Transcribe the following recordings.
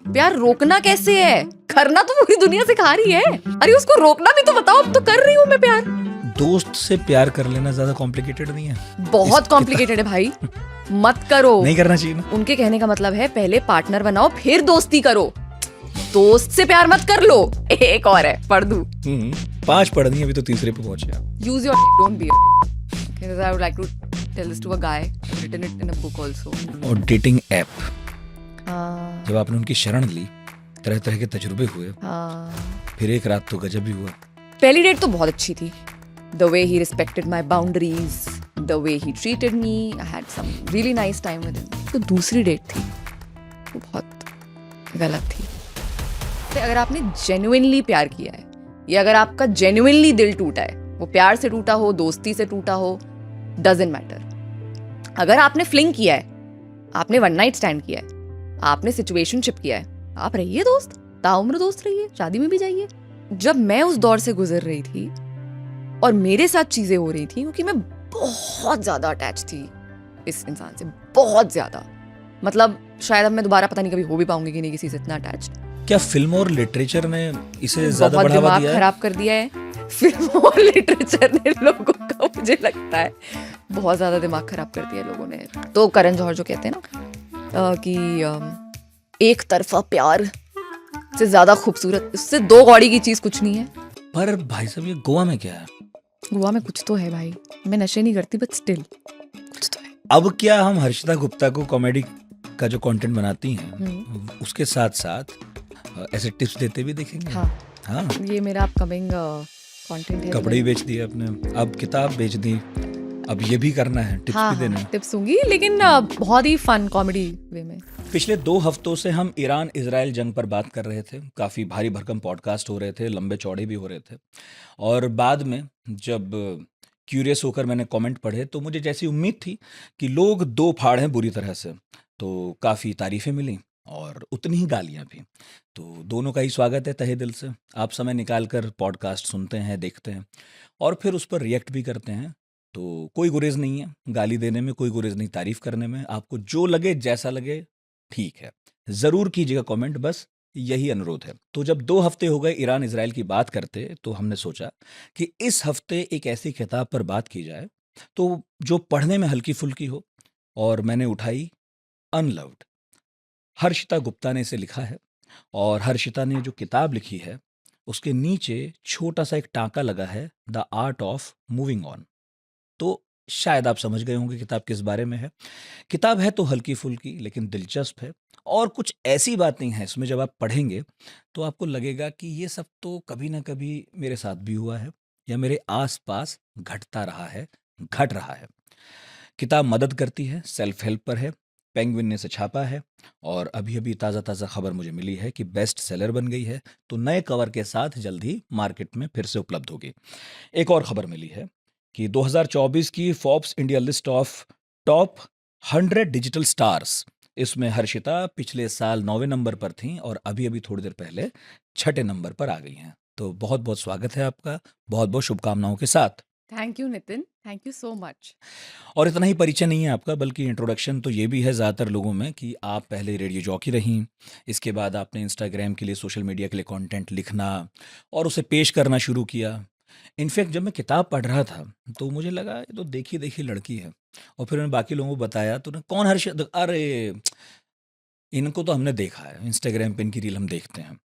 प्यार रोकना कैसे है? करना तो पूरी दुनिया सिखा रही है। अरे उसको रोकना भी तो बताओ। अब तो कर रही हूँ मैं प्यार। दोस्त से प्यार कर लेना ज्यादा कॉम्प्लिकेटेड नहीं है? बहुत कॉम्प्लिकेटेड है भाई, मत करो। नहीं करना चाहिए ना? उनके कहने का मतलब है पहले पार्टनर बनाओ फिर दोस्ती करो। दोस्त से प्यार मत कर लो। एक और है, पढ़ दूं? 5 पढ़नी है, अभी तो तीसरे पे पहुंचे आप। Use your don't be a because I would like to tell this to a guy. I've written it in a book also. और डेटिंग ऐप, हाँ जब आपने उनकी शरण ली, तरह तरह के तजुर्बे हुए, हाँ। फिर एक रात तो गजब ही हुआ। पहली डेट तो बहुत अच्छी थी। The way he respected my boundaries, the way he treated me, I had some really nice time with him. तो दूसरी डेट थी, वो बहुत गलत थी। तो अगर आपने जेन्युइनली प्यार किया है या अगर आपका जेन्युइनली दिल टूटा है, वो प्यार से टूटा हो, दोस्ती से टूटा हो, डजंट मैटर। अगर आपने फ्लिंग किया है, आपने वन नाइट स्टैंड किया है, आपने सिचुएशनशिप किया है, आप रहिए दोस्त, ताउम्र दोस्त रहिए, शादी में भी जाइए। जब मैं उस दौर से गुजर रही थी और मेरे साथ चीजें हो रही थी, क्योंकि मैं बहुत ज्यादा अटैच थी इस इंसान से, बहुत ज्यादा। मतलब शायद अब मैं दोबारा पता नहीं कभी हो भी पाऊंगी कि नहीं किसी से इतना अटैच्ड। क्या फिल्म और लिटरेचर ने इसे ज्यादा बहुत बढ़ावा दिमाग दिया है? खराब कर दिया है फिल्म और लिटरेचर ने लोगों का, मुझे लगता है बहुत ज्यादा दिमाग खराब कर दिया लोगों ने। तो करण जौहर जो कहते हैं ना कि एक तरफा प्यार से ज्यादा खूबसूरत, उससे दो कौड़ी की चीज कुछ नहीं है। पर भाई साहब, ये गोवा में क्या है? गोवा में कुछ तो है भाई, मैं नशे नहीं करती बट स्टिल कुछ तो है। अब क्या हम हर्षिता गुप्ता को कॉमेडी का जो कंटेंट बनाती हैं, उसके साथ साथ ऐसे टिप्स देते भी देखेंगे? हाँ हाँ, ये मेरा अपकमिंग कंटेंट है। कपड़े ही बेच दिए आपने, अब किताब बेच दी, अब ये भी करना है, टिप्स हाँ भी देना है। टिप्स दूंगी, लेकिन बहुत ही फन कॉमेडी वे में। पिछले 2 हफ्तों से हम ईरान इजराइल जंग पर बात कर रहे थे। काफ़ी भारी भरकम पॉडकास्ट हो रहे थे, लंबे चौड़े भी हो रहे थे। और बाद में जब क्यूरियस होकर मैंने कमेंट पढ़े, तो मुझे जैसी उम्मीद थी कि लोग दो फाड़ हैं बुरी तरह से, तो काफ़ी तारीफ़ें मिली और उतनी ही गालियाँ भी। तो दोनों का ही स्वागत है तहे दिल से। आप समय निकाल कर पॉडकास्ट सुनते हैं, देखते हैं और फिर उस पर रिएक्ट भी करते हैं, तो कोई गुरेज नहीं है गाली देने में, कोई गुरेज नहीं तारीफ़ करने में। आपको जो लगे, जैसा लगे, ठीक है, ज़रूर कीजिएगा कमेंट, बस यही अनुरोध है। तो जब 2 हफ्ते हो गए ईरान इजराइल की बात करते, तो हमने सोचा कि इस हफ्ते एक ऐसी किताब पर बात की जाए तो जो पढ़ने में हल्की फुल्की हो, और मैंने उठाई अनलव्ड। हर्षिता गुप्ता ने इसे लिखा है और हर्षिता ने जो किताब लिखी है उसके नीचे छोटा सा एक टाँका लगा है, the art of moving on. तो शायद आप समझ गए होंगे किताब किस बारे में है। किताब है तो हल्की फुल्की लेकिन दिलचस्प है, और कुछ ऐसी बातें हैं इसमें जब आप पढ़ेंगे तो आपको लगेगा कि ये सब तो कभी ना कभी मेरे साथ भी हुआ है या मेरे आसपास घटता रहा है, घट रहा है। किताब मदद करती है, सेल्फ हेल्प पर है, पेंगुइन ने इसे छापा है और अभी अभी ताज़ा ताज़ा खबर मुझे मिली है कि बेस्ट सेलर बन गई है, तो नए कवर के साथ जल्द ही मार्केट में फिर से उपलब्ध होगी। एक और खबर मिली है कि 2024 की Forbes India list of top 100 digital stars, इसमें हर्षिता पिछले साल 9वें नंबर पर थीं और अभी अभी थोड़ी देर पहले 6ठे नंबर पर आ गई हैं। तो बहुत बहुत स्वागत है आपका, बहुत बहुत शुभकामनाओं के साथ। Thank you Nitin, thank you so much. और इतना ही परिचय नहीं है आपका, बल्कि इंट्रोडक्शन तो ये भी है ज़्यादातर लोगों में कि आप पहले रेडियो जॉकी रहीं, इसके बाद आपने इंस्टाग्राम के लिए, सोशल मीडिया के लिए कंटेंट लिखना और उसे पेश करना शुरू किया। इनफैक्ट जब मैं किताब पढ़ रहा था तो मुझे लगा ये तो देखी देखी लड़की है, और फिर मैंने बाकी लोगों को बताया तो कौन हर्षिता, अरे इनको तो हमने देखा है, इंस्टाग्राम पे इनकी रील हम देखते हैं।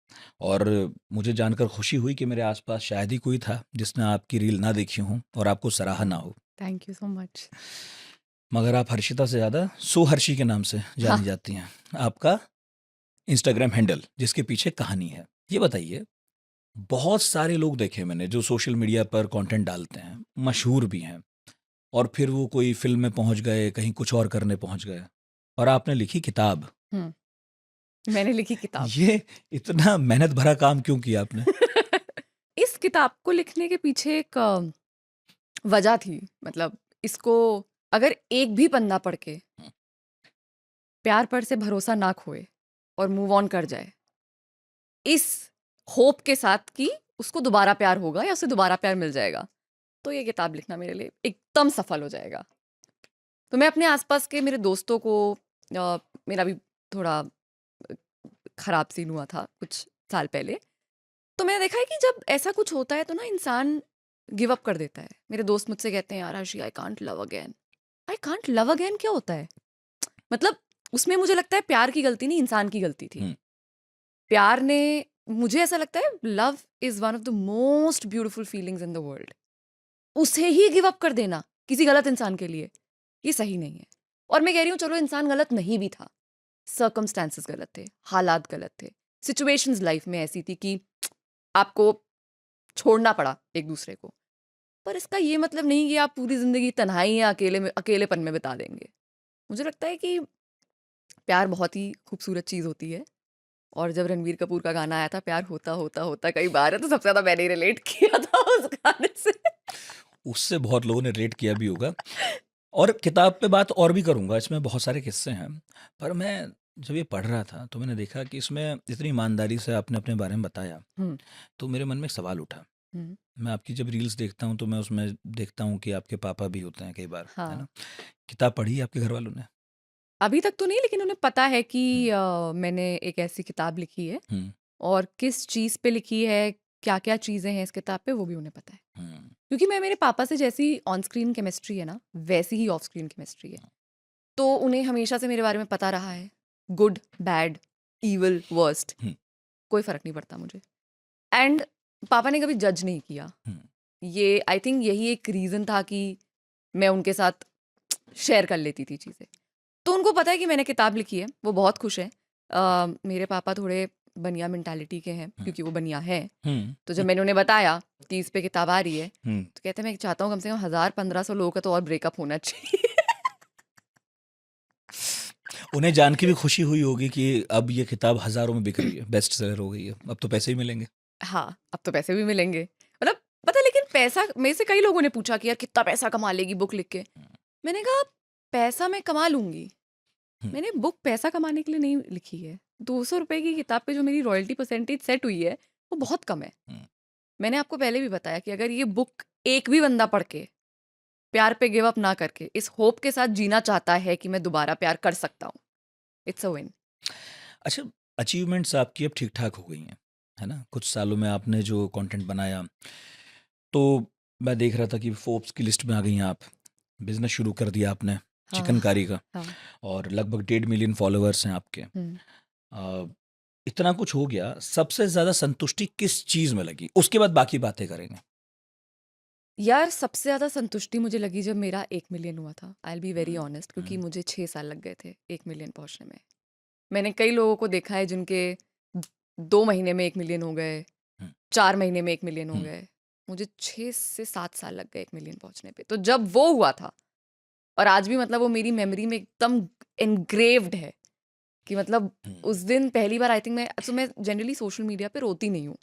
और मुझे जानकर खुशी हुई कि मेरे आसपास शायद ही कोई था जिसने आपकी रील ना देखी हो और आपको सराहा ना हो। Thank you so much. मगर आप हर्षिता से ज़्यादा सोहर्षि के नाम से जानी जाती हैं। आपका इंस्टाग्राम हैंडल जिसके पीछे कहानी है। ये बताइए, बहुत सारे लोग देखे मैंने जो सोशल मीडिया पर कंटेंट डालते हैं, मशहूर भी हैं, और फिर वो कोई फ़िल्म में पहुँच गए, कहीं कुछ और करने पहुँच गए, और आपने लिखी किताब। मैंने लिखी किताब। ये इतना मेहनत भरा काम क्यों किया आपने? इस किताब को लिखने के पीछे एक वजह थी। मतलब इसको अगर एक भी पन्ना पढ़ के प्यार पर से भरोसा ना खोए और मूव ऑन कर जाए, इस होप के साथ कि उसको दोबारा प्यार होगा या उसे दोबारा प्यार मिल जाएगा, तो ये किताब लिखना मेरे लिए एकदम सफल हो जाएगा। तो मैं अपने आसपास के मेरे दोस्तों को, मेरा भी थोड़ा खराब सीन हुआ था कुछ साल पहले। तो मैंने देखा है कि जब ऐसा कुछ होता है तो ना इंसान गिव अप कर देता है। मेरे दोस्त मुझसे कहते हैं यार आशी I can't love again. I can't love again क्या होता है? मतलब उसमें मुझे लगता है प्यार की गलती नहीं, इंसान की गलती थी। हम्म, प्यार ने, मुझे ऐसा लगता है love is one of the most beautiful feelings in the world. उसे ही गिव अप कर देना किसी गलत इंसान के लिए, ये सही नहीं है। और मैं कह रही हूँ चलो इंसान गलत नहीं भी था, सर्कमस्टांसेस गलत थे, हालात गलत थे, सिचुएशंस लाइफ में ऐसी थी कि आपको छोड़ना पड़ा एक दूसरे को। पर इसका ये मतलब नहीं कि आप पूरी जिंदगी तन्हाई या अकेलेपन में बिता देंगे। मुझे लगता है कि प्यार बहुत ही खूबसूरत चीज़ होती है। और जब रणवीर कपूर का गाना आया था प्यार होता होता होता कई बार है, तो सबसे ज़्यादा मैंने रिलेट किया था उस गाने से। उससे बहुत लोगों ने रिलेट किया भी होगा। और किताब पे बात और भी करूँगा, इसमें बहुत सारे किस्से हैं। पर मैं जब ये पढ़ रहा था तो मैंने देखा कि इसमें इतनी ईमानदारी से आपने अपने बारे में बताया, हम्म, तो मेरे मन में एक सवाल उठा। हम्म, मैं आपकी जब रील्स देखता हूँ तो मैं उसमें देखता हूँ कि आपके पापा भी होते हैं कई बार, है हाँ। ना? किताब पढ़ी है आपके घर वालों ने? अभी तक तो नहीं, लेकिन उन्हें पता है कि हुँ, मैंने एक ऐसी किताब लिखी है, हुँ, और किस चीज़ पे लिखी है, क्या-क्या चीज़ें हैं इस किताब पे, वो भी उन्हें पता है। हुँ, क्योंकि मैं मेरे पापा से जैसी ऑन स्क्रीन केमिस्ट्री है ना, वैसी ही ऑफ स्क्रीन केमिस्ट्री है। तो उन्हें हमेशा से मेरे बारे में पता रहा है, गुड, बैड, ईविल, वर्स्ट, हुँ, कोई फ़र्क नहीं पड़ता मुझे। एंड पापा ने कभी जज नहीं किया। हुँ, ये आई थिंक यही एक रीज़न था कि मैं उनके साथ शेयर कर लेती थी चीज़ें। तो उनको पता है कि मैंने किताब लिखी है, वो बहुत खुश हैं। मेरे पापा थोड़े बनिया मेंटालिटी के हैं, हुँ, क्योंकि वो बनिया हैं। हुँ, तो जब मैंने उन्हें बताया कि इस पे किताब आ रही है, हुँ। तो कहते हैं मैं चाहता हूँ कम से कम 1000-1500 लोगों का तो और ब्रेकअप होना चाहिए। उन्हें जान के भी खुशी हुई होगी कि अब ये किताब हज़ारों में बिक रही है, बेस्ट सेलर हो गई है, अब तो पैसे ही मिलेंगे। हाँ, अब तो पैसे भी मिलेंगे। मतलब पता है, लेकिन पैसा, मेरे से कई लोगों ने पूछा कि यार कितना पैसा कमा लेगी बुक लिख के? मैंने कहा पैसा मैं कमा लूँगी। हुँ, मैंने बुक पैसा कमाने के लिए नहीं लिखी है। ₹200 की किताब पे जो मेरी रॉयल्टी परसेंटेज सेट हुई है, वो बहुत कम है। हुँ, मैंने आपको पहले भी बताया कि अगर ये बुक एक भी बंदा पढ़ के प्यार पे गिव अप ना करके इस होप के साथ जीना चाहता है कि मैं दोबारा प्यार कर सकता हूँ, इट्स अ विन। अच्छा, अचीवमेंट्स आपकी अब ठीक-ठाक हो गई हैं, है ना? कुछ सालों में आपने जो कंटेंट बनाया, तो मैं देख रहा था कि फोर्ब्स की लिस्ट में आ गई हैं आप। बिज़नेस शुरू कर दिया आपने हाँ, चिकनकारी का, हाँ। और लगभग 1.5 मिलियन फॉलोअर्स हैं आपके। हुँ। अ, इतना कुछ हो गया, सबसे ज़्यादा संतुष्टि किस चीज़ में लगी? उसके बाद बाकी बातें करेंगे। यार सबसे ज़्यादा संतुष्टि मुझे लगी जब मेरा 1 मिलियन हुआ था। I will be very hmm, honest, क्योंकि हुँ, मुझे 6 साल लग गए थे 1 मिलियन पहुँचने में। मैंने कई लोगों को देखा है जिनके 2 महीने में 1 मिलियन हो गए, हुँ, 4 महीने में 1 मिलियन हो हुँ, गए। मुझे 6 से 7 साल लग गए 1 मिलियन पहुँचने पे। तो जब वो हुआ था, और आज भी मतलब वो मेरी मेमोरी में एकदम एनग्रेव्ड है कि मतलब हुँ, उस दिन पहली बार आई थिंक मैं जनरली सोशल मीडिया पे रोती नहीं हूँ।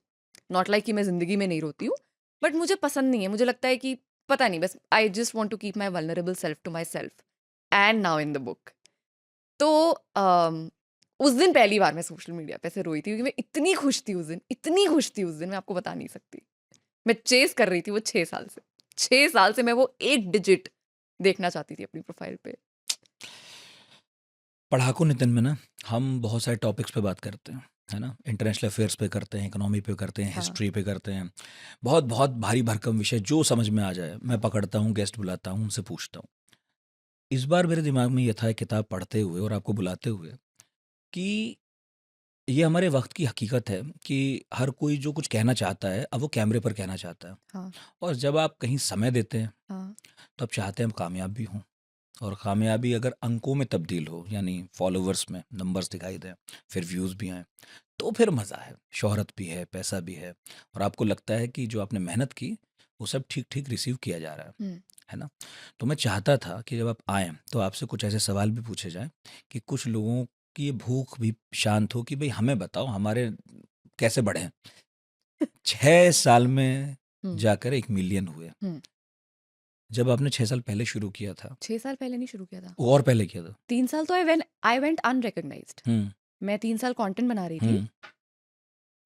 नॉट लाइक कि मैं ज़िंदगी में नहीं रोती हूँ, बट मुझे पसंद नहीं है। मुझे लगता है कि पता नहीं, बस I just want to keep my vulnerable self to myself and now in the book. तो उस दिन पहली बार मैं सोशल मीडिया पे ऐसे रोई थी, क्योंकि मैं इतनी खुश थी उस दिन, इतनी खुश थी उस दिन, मैं आपको बता नहीं सकती। मैं चेज़ कर रही थी वो 6 साल से। 6 साल से मैं वो 1 डिजिट देखना चाहती थी अपनी प्रोफ़ाइल पे। पढ़ाकू नितिन में ना हम बहुत सारे टॉपिक्स पे बात करते हैं, है ना? इंटरनेशनल अफेयर्स पे करते हैं, इकोनॉमी पे करते हैं, हाँ, हिस्ट्री पे करते हैं। बहुत बहुत भारी भरकम विषय जो समझ में आ जाए, मैं पकड़ता हूँ, गेस्ट बुलाता हूँ, उनसे पूछता हूँ। इस बार मेरे दिमाग में ये था एक किताब पढ़ते हुए और आपको बुलाते हुए कि ये हमारे वक्त की हकीकत है कि हर कोई जो कुछ कहना चाहता है, अब वो कैमरे पर कहना चाहता है। हाँ, और जब आप कहीं समय देते हैं, हाँ। तो आप चाहते हैं हम कामयाब भी हों। और कामयाबी अगर अंकों में तब्दील हो, यानी फॉलोवर्स में नंबर्स दिखाई दें, फिर व्यूज़ भी आएँ, तो फिर मज़ा है। शोहरत भी है, पैसा भी है, और आपको लगता है कि जो आपने मेहनत की, वो सब ठीक-ठीक रिसीव किया जा रहा हुँ, है ना? तो मैं चाहता था कि जब आप आएँ, तो आपसे कुछ ऐसे सवाल भी पूछे जाएँ कि कुछ लोगों की ये भूख भी शांत हो कि भई हमें बताओ हमारे कैसे बढ़ें? 6 साल में हुँ, जाकर 1 मिलियन हुए। हुँ। जब आपने 6 साल पहले शुरू किया था, 6 साल पहले नहीं शुरू किया था। वो और पहले किया था। 3 साल तो आई वेंट अनरिकॉग्नाइज्ड। हुँ, मैं 3 साल कंटेंट बना रही थी हुँ,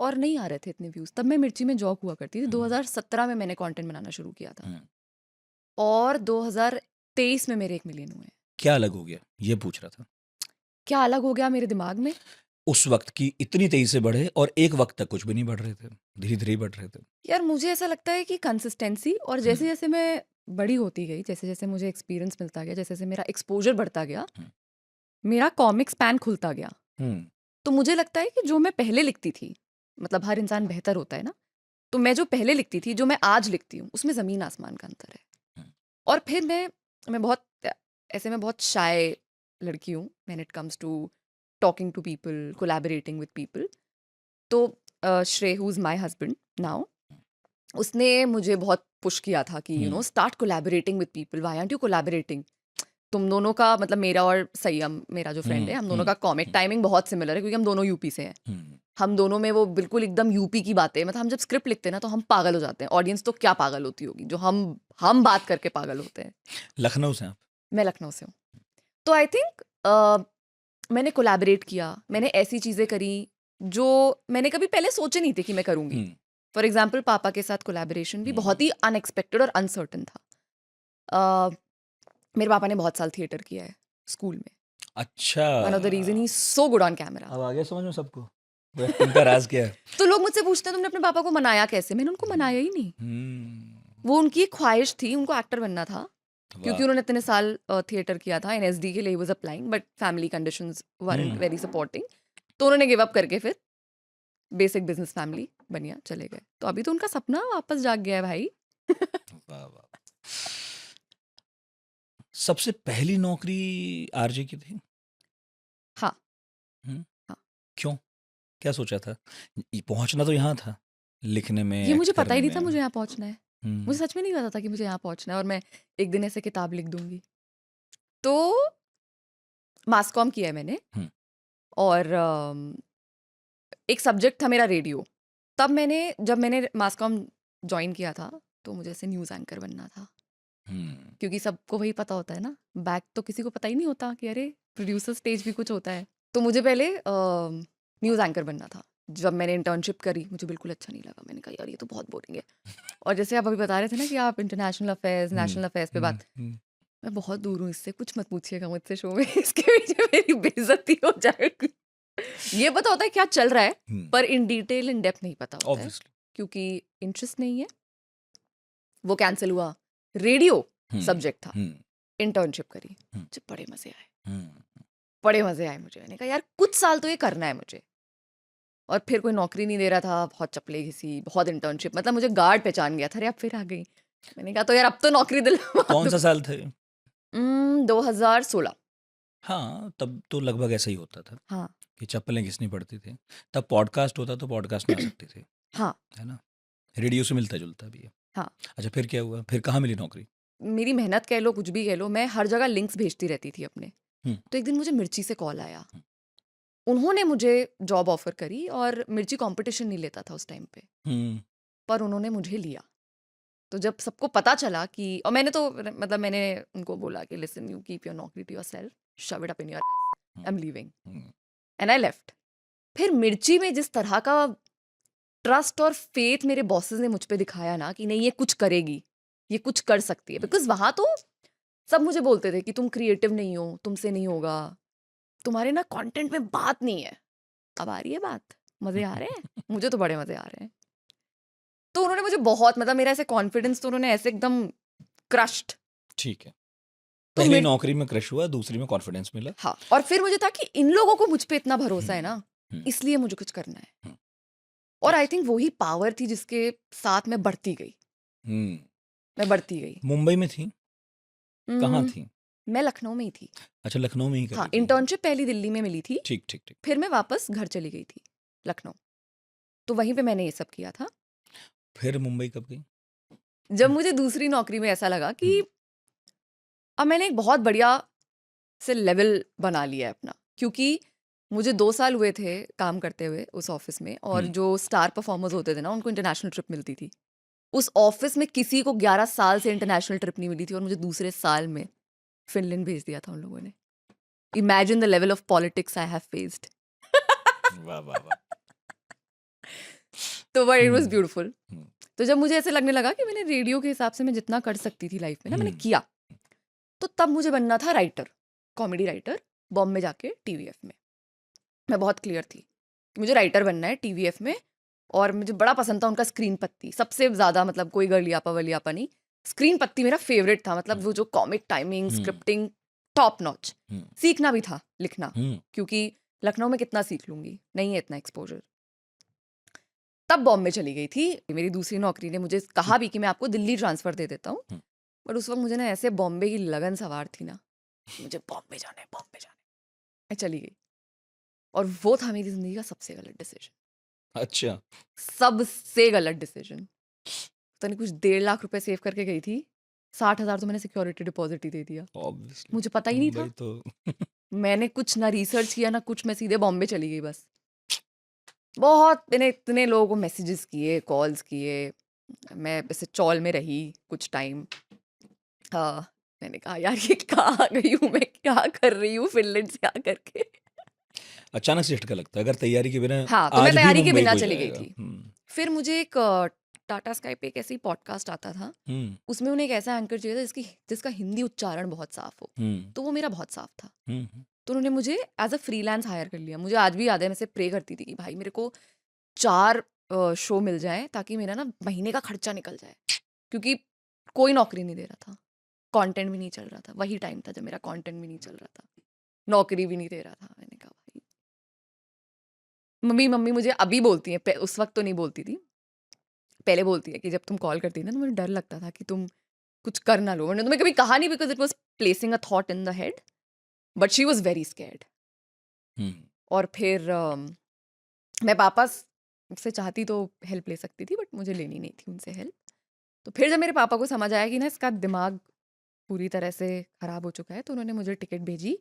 और नहीं आ रहे थे इतने व्यूज़। तब मैं मिर्ची में जॉब हुआ करती थी। हुँ, 2017 में मैंने कंटेंट बनाना शुरू किया था, हुँ। और 2023 में मेरे 1 मिलियन हुए हैं। क्या अलग हो गया? ये पूछ रहा था। क्या अलग हो गया मेरे दिमाग में? उस वक्त की इतनी तेजी से बढ़े और एक वक्त तक कुछ भी नहीं बढ़ रहे थे, धीरे धीरे ही बढ़ रहे थे? यार मुझे ऐसा लगता है कि कंसिस्टेंसी, और जैसे जैसे मैं बड़ी होती गई, जैसे जैसे मुझे एक्सपीरियंस मिलता गया, जैसे जैसे मेरा एक्सपोजर बढ़ता गया, हम्म। मेरा कॉमिक स्पैन खुलता गया। हम्म। तो मुझे लगता है कि जो मैं पहले लिखती थी, मतलब हर इंसान बेहतर होता है ना, तो मैं जो पहले लिखती थी, जो मैं आज लिखती हूँ, उसमें ज़मीन आसमान का अंतर है। हम्म। और फिर मैं बहुत ऐसे में बहुत शाय लड़की हूँ when it comes to talking to people, collaborating with people. तो Shrey who is my husband now, उसने मुझे बहुत पुश किया था कि you know start collaborating with people, why aren't you collaborating. तुम दोनों का मतलब, मेरा और सय्यम, मेरा जो फ्रेंड है, हम दोनों का कॉमिक टाइमिंग बहुत सिमिलर है, क्योंकि हम दोनों यूपी से हैं। हम्म। हम दोनों में वो बिल्कुल एकदम यूपी की बातें, मतलब हम जब स्क्रिप्ट लिखते हैं ना, तो हम पागल हो जाते हैं। ऑडियंस तो क्या पागल होती होगी, जो हम बात करके पागल होते हैं। लखनऊ से आप? मैं लखनऊ से हूँ। तो आई थिंक मैंने कोलैबोरेट किया, मैंने ऐसी चीज़ें करी जो मैंने कभी पहले सोचे नहीं थे कि मैं करूँगी। हम्म। फॉर एग्जाम्पल पापा के साथ कोलैबोरेशन भी बहुत ही अनएक्सपेक्टेड और अनसर्टन था। मेरे पापा ने बहुत साल थिएटर किया है स्कूल में। अच्छा, one of the reason he so good on camera. अब आ गया समझ में सबको वो एक्टिंग का राज क्या है। तो लोग मुझसे पूछते हैं तुमने अपने पापा को मनाया कैसे? मैंने उनको मनाया ही नहीं। वो उनकी एक ख्वाहिश थी, उनको एक्टर बनना था, क्योंकि वाह। उन्होंने इतने साल थिएटर किया था। एनएसडी के लिए he was applying, but family conditions weren't hmm. Very supporting. तो उन्होंने गिव अप करके फिर बेसिक बिजनेस फैमिली बनिया, चले गए। तो अभी तो उनका सपना वापस जाग गया है भाई। वाह वाह। सबसे पहली नौकरी आरजे की थी? हाँ। हम्म। हाँ। क्यों? क्या सोचा था? पहुंचना तो यहाँ था, लिखने में, ये मुझे एक्ट पता ही करने नहीं था में। मुझे यहाँ पहुँचना है। मुझे सच में नहीं पता था कि मुझे यहाँ पहुँचना है और मैं एक दिन ऐसे किताब लिख दूंगी। तो मास कॉम किया है मैंने, हम्म। और एक सब्जेक्ट था मेरा रेडियो। तब जब मैंने मास कॉम ज्वाइन किया था, तो मुझे ऐसे न्यूज़ एंकर बनना था, हम्म। क्योंकि सबको वही पता होता है ना, बैक तो किसी को पता ही नहीं होता कि अरे प्रोड्यूसर स्टेज भी कुछ होता है। तो मुझे पहले न्यूज़ एंकर बनना था। जब मैंने इंटर्नशिप करी, मुझे बिल्कुल अच्छा नहीं लगा। मैंने कहा यार ये तो बहुत बोरिंग है। और जैसे आप अभी बता रहे थे ना कि आप इंटरनेशनल अफेयर्स, नेशनल अफेयर्स पे बात, मैं बहुत दूर हूँ इससे, कुछ मत पूछिएगा मुझसे शो में। इसके पीछे मेरी बेइज्जती हो जाएगी। ये पता होता है क्या चल रहा है, पर इन डिटेल, इन डेप्थ नहीं पता होता है, ऑब्वियसली। क्योंकि इंटरेस्ट नहीं है। वो कैंसिल हुआ। रेडियो सब्जेक्ट था। इंटर्नशिप करी, मुझे बड़े मजे आए, बड़े मजे आए मुझे। मैंने कहा यार कुछ साल तो ये करना है मुझे। और फिर कोई नौकरी नहीं दे रहा था, बहुत चपले घिसी, बहुत इंटर्नशिप, मतलब मुझे गार्ड पहचान गया था, अरे अब फिर आ गई। मैंने कहा तो यार अब तो नौकरी दिलवा कौन दो। सा साल थे? 2016। हाँ, तब तो लगभग ऐसा ही होता था हाँ। कि चप्पलें घिसनी पड़ती थी। तब पॉडकास्ट होता तो पॉडकास्ट में आ सकती थी, हाँ। है ना? रेडियो से मिलता जुलता भी है। हाँ। अच्छा, फिर क्या हुआ? फिर कहाँ मिली नौकरी? मेरी मेहनत कह लो, कुछ भी कह लो, मैं हर जगह लिंक्स भेजती रहती थी अपने। हम्म। तो एक दिन मुझे मिर्ची से कॉल आया। उन्होंने मुझे जॉब ऑफर करी, और मिर्ची कंपटीशन नहीं लेता था उस टाइम पे, हम्म। पर उन्होंने मुझे लिया। तो जब सबको पता चला कि, और मैंने उनको बोला कि लिसन, यू कीप योर नौकरी टू योरसेल्फ, शव it up in your, I am leaving, and I left. फिर मिर्ची में जिस तरह का ट्रस्ट और फेथ मेरे बॉसेस ने मुझ पे दिखाया ना, कि नहीं ये कुछ करेगी, ये कुछ कर सकती है, बिकॉज वहां तो सब मुझे बोलते थे कि तुम क्रिएटिव नहीं हो, तुमसे नहीं होगा, तुम्हारे ना कंटेंट में बात नहीं है। अब आ रही है बात, मजे आ रहे हैं, मुझे तो बड़े मजे आ रहे हैं। तो उन्होंने मुझे बहुत, मतलब मेरा ऐसे कॉन्फिडेंस तो उन्होंने ऐसे एकदम क्रश्ड। ठीक है, तो पहली नौकरी में क्रश हुआ, दूसरी में कॉन्फिडेंस मिला। हाँ, और फिर मुझे था कि इन लोगों को मुझ पे इतना भरोसा है ना, इसलिए मुझे कुछ करना है। और आई थिंक वही पावर थी जिसके साथ मैं बढ़ती गई। मैं बढ़ती गई। मुंबई में थी? कहाँ थी? मैं लखनऊ में ही थी। अच्छा, लखनऊ में ही हाँ, करी थी। इंटर्नशिप पहली दिल्ली में मिली थी, ठीक ठीक ठीक। फिर मैं वापस घर चली गई थी लखनऊ। तो वहीं पे मैंने ये सब किया था। फिर मुंबई कब गई? जब मुझे दूसरी नौकरी में ऐसा लगा कि अब मैंने एक बहुत बढ़िया से लेवल बना लिया है अपना, क्योंकि मुझे 2 साल हुए थे काम करते हुए उस ऑफिस में, और जो स्टार परफॉर्मर्स होते थे ना, उनको इंटरनेशनल ट्रिप मिलती थी। उस ऑफिस में किसी को 11 साल से इंटरनेशनल ट्रिप नहीं मिली थी, और मुझे दूसरे साल में फिनलैंड भेज दिया था उन लोगों ने। Imagine the level of politics I have faced. वाह वाह वाह। तो बट इट वाज ब्यूटीफुल। तो जब मुझे ऐसे लगने लगा कि मैंने रेडियो के हिसाब से मैं जितना कर सकती थी लाइफ में ना, मैंने किया, तो तब मुझे बनना था राइटर, कॉमेडी राइटर, बॉम्बे जाके टीवीएफ में। मैं बहुत क्लियर थी कि मुझे राइटर बनना है TVF में, और मुझे बड़ा पसंद था उनका स्क्रीन पत्ती सबसे ज़्यादा, मतलब कोई गर्लियापा वलियापा नहीं, स्क्रीन पत्ती मेरा फेवरेट था। मतलब वो जो comic timing, scripting top notch. सीखना भी था लिखना, क्योंकि लखनऊ में कितना सीख लूंगी, नहीं है इतना एक्सपोजर। तब बॉम्बे चली गई थी। मेरी दूसरी नौकरी ने मुझे कहा भी कि मैं आपको दिल्ली ट्रांसफ़र दे देता हूँ, बट उस वक्त मुझे ना ऐसे बॉम्बे की लगन सवार थी ना, मुझे बॉम्बे जाना है, बॉम्बे जाना है। मैं चली गई, और वो था मेरी ज़िंदगी का सबसे गलत डिसीजन, अच्छा। सबसे गलत डिसीजन। पता नहीं कुछ 1.5 लाख रुपए सेव करके गई थी, 60,000 तो मैंने सिक्योरिटी डिपॉजिट ही दे दिया। ऑब्वियसली मुझे पता ही नहीं था, मुंबई तो मैंने कुछ ना रिसर्च किया ना कुछ, मैं सीधे बॉम्बे चली गई बस। बहुत मैंने इतने लोगों को मैसेजेस किए, कॉल्स किए, मैं ऐसे चौल में रही कुछ टाइम। मैंने कहा यार ये कहाँ आ गई हूँ मैं, क्या कर रही हूँ फिनलैंड से आकर के। अचानक से झटका लगता है, अगर तैयारी के बिना हाँ, तो मैं आज भी तैयारी के मुंबई बिना कोई चली गई जाएगा। थी। फिर मुझे एक टाटा स्काई पे एक ऐसी पॉडकास्ट आता था, उसमें उन्हें एक ऐसा एंकर चाहिए था जिसका हिंदी उच्चारण बहुत साफ हो, तो वो मेरा बहुत साफ था। तो उन्होंने मुझे एज अ फ्रीलांस हायर कर लिया। मुझे आज भी याद है, मैं से प्रे करती थी कि भाई मेरे को 4 शो मिल जाए ताकि मेरा ना महीने का खर्चा निकल जाए, क्योंकि कोई नौकरी नहीं दे रहा था, कंटेंट भी नहीं चल रहा था। वही टाइम था जब मेरा कंटेंट भी नहीं चल रहा था, नौकरी भी नहीं दे रहा था। मैंने कहा भाई, मम्मी मुझे अभी बोलती हैं, उस वक्त तो नहीं बोलती थी, पहले बोलती है कि जब तुम कॉल करती ना तो मुझे डर लगता था कि तुम कुछ कर ना लो। मैंने तुम्हें कभी कहा नहीं, because it was placing a thought in the head, but she was very scared. और फिर मैं पापा से चाहती तो हेल्प ले सकती थी, बट मुझे लेनी नहीं थी उनसे हेल्प। तो फिर जब मेरे पापा को समझ आया कि ना इसका दिमाग पूरी तरह से ख़राब हो चुका है, तो उन्होंने मुझे टिकट भेजी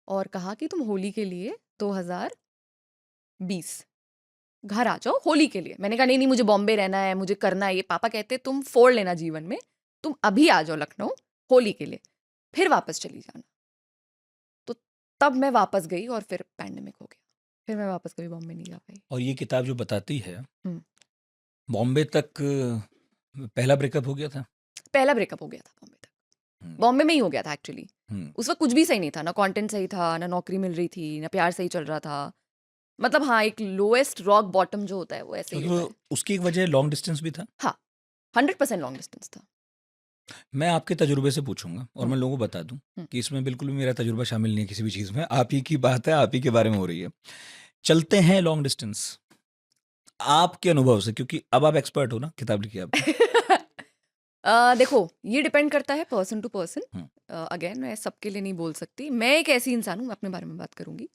और कहा कि तुम होली के लिए 2020 घर आ जाओ होली के लिए। मैंने कहा नहीं मुझे बॉम्बे रहना है, मुझे करना है ये। पापा कहते तुम फोड़ लेना जीवन में, तुम अभी आ जाओ लखनऊ होली के लिए, फिर वापस चली जाना। तो तब मैं वापस गई, और फिर पैंडेमिक हो गया, फिर मैं वापस कभी बॉम्बे नहीं जा पाई। और ये किताब जो बताती है, हम्म। बॉम्बे तक पहला ब्रेकअप हो गया था? पहला ब्रेकअप हो गया था बॉम्बे तक, बॉम्बे में ही हो गया था एक्चुअली। उस वक्त कुछ भी सही नहीं था, ना कंटेंट सही था, ना नौकरी मिल रही थी, ना प्यार सही चल रहा था। मतलब हाँ, एक लोएस्ट रॉक बॉटम जो होता है वो ऐसे ही क्योंकि होता है। उसकी एक वजह लॉन्ग डिस्टेंस भी था। हाँ, 100% लॉन्ग डिस्टेंस था। मैं आपके तजुर्बे से पूछूंगा, और मैं लोगों को बता दूं हम्म। कि इसमें बिल्कुल भी मेरा तजुर्बा शामिल नहीं है किसी भी चीज़ में। आप ही की बात है, आप ही के बारे में हो रही है। चलते हैं लॉन्ग डिस्टेंस आपके अनुभव से, क्योंकि अब आप एक्सपर्ट हो ना, किताब लिखी आपने। देखो, ये डिपेंड करता है person to person. Hmm, again मैं सबके लिए नहीं बोल सकती। मैं एक ऐसी इंसान हूँ, मैं अपने बारे में बात करूंगी।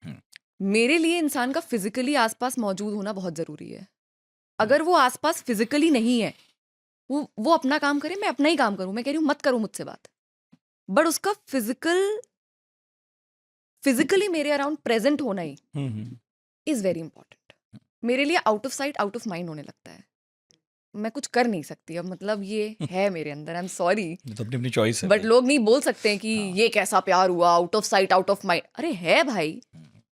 हम्म, मेरे लिए इंसान का फिजिकली आसपास मौजूद होना बहुत ज़रूरी है। अगर वो आसपास फिजिकली नहीं है, वो अपना काम करे, मैं अपना ही काम करूं। मैं कह रही हूँ मत करो मुझसे बात, बट उसका फिजिकली मेरे अराउंड प्रेजेंट होना ही इज़ वेरी इंपॉर्टेंट। मेरे लिए out of sight out of mind होने लगता है। मैं कुछ कर नहीं सकती अब, मतलब ये है मेरे अंदर, आई एम सॉरी, ये तो अपनी अपनी चॉइस है बट भाई। लोग नहीं बोल सकते हैं कि हाँ। ये कैसा प्यार हुआ, out of sight out of mind. अरे है भाई,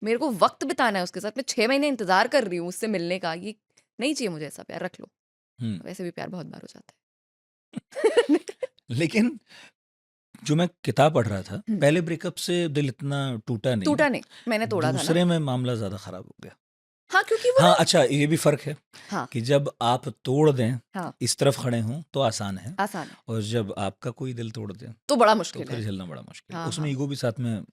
मेरे को वक्त बिताना है उसके साथ। मैं 6 महीने इंतजार कर रही हूँ उससे मिलने का। ये नहीं चाहिए मुझे ऐसा प्यार, रख लो। वैसे भी प्यार बहुत बार हो जाता है। लेकिन जो मैं किताब पढ़ रहा था, पहले ब्रेकअप से दिल इतना टूटा नहीं, टूटा नहीं, मैंने तोड़ा था ना। दूसरे में मामला ज़्यादा खराब हो गया। हाँ, क्योंकि वो हाँ, ना, अच्छा, ये भी फ़र्क है हाँ कि जब आप तोड़ दें, हाँ इस तरफ खड़े हों तो आसान है, आसान है, और जब आपका कोई दिल तोड़ दे तो बड़ा तो मुश्किल फिर है। झेलना बड़ा मुश्किल है। हाँ उसमें हाँ, ईगो भी साथ में,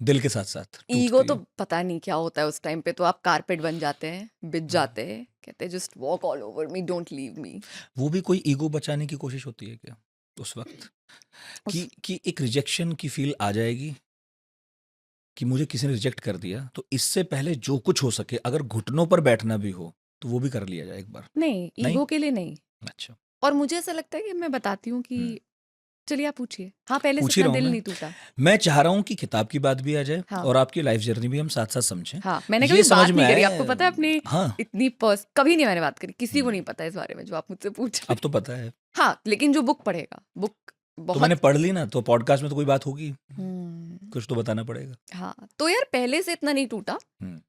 दिल के साथ-साथ ईगो टूटती तो है। पता नहीं क्या होता है उस टाइम पे। तो आप कारपेट बन जाते हैं, बिछ जाते हैं, कहते हैं just walk all over me, don't leave me. वो भी कोई ईगो बचाने की कोशिश होती है क्या उस वक़्त? उस कि एक रिजेक्शन की फ़ील आ जाएगी कि मुझे किसी ने रिजेक्ट कर दिया, तो इससे पहले जो कुछ हो सके, अगर घुटनों पर बैठना भी हो, तो वो भी कर लिया जाए एक बार। नहीं, नहीं? ईगो के लिए नहीं। अच्छा। और मुझे ऐसा लगता है कि मैं बताती हूँ कि चलिए आप पूछिए। हाँ, पहले से पूछ ही इतना रहा हूँ दिल मैं। नहीं टूटा। मैं चाह रहा हूँ कि किताब की बात भी आ जाए, हाँ और आपकी लाइफ़ जर्नी भी हम साथ-साथ समझें। हाँ, मैंने कभी ये समझ बात में नहीं करी, आए। आपको पता है अपनी हाँ, इतनी कभी नहीं मैंने बात करी, किसी को नहीं पता इस बारे में जो आप मुझसे पूछ रहे अब तो पता है। हैं। हाँ, लेकिन जो बुक पढ़ेगा, बुक तो मैंने बहुत पढ़ ली ना, तो पॉडकास्ट में तो कोई बात होगी, हम्म, कुछ तो बताना पड़ेगा। हाँ, तो यार पहले से इतना नहीं टूटा। हुँ,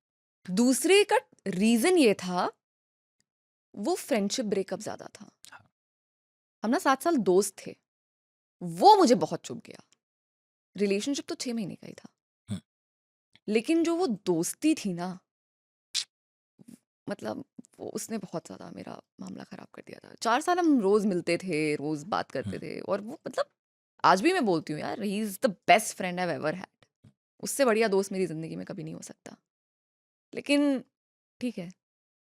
दूसरे का रीजन ये था, वो फ्रेंडशिप ब्रेकअप ज्यादा था। हाँ। हम ना 7 साल दोस्त थे, वो मुझे बहुत चुभ गया। रिलेशनशिप तो 6 महीने का ही था, हुँ, लेकिन जो वो दोस्ती थी ना, मतलब वो उसने बहुत ज़्यादा मेरा मामला ख़राब कर दिया था। 4 साल हम रोज़ मिलते थे, रोज़ बात करते हुँ। थे, और वो मतलब आज भी मैं बोलती हूँ यार, he is the best friend I have ever had. उससे बढ़िया दोस्त मेरी ज़िंदगी में कभी नहीं हो सकता। लेकिन ठीक है,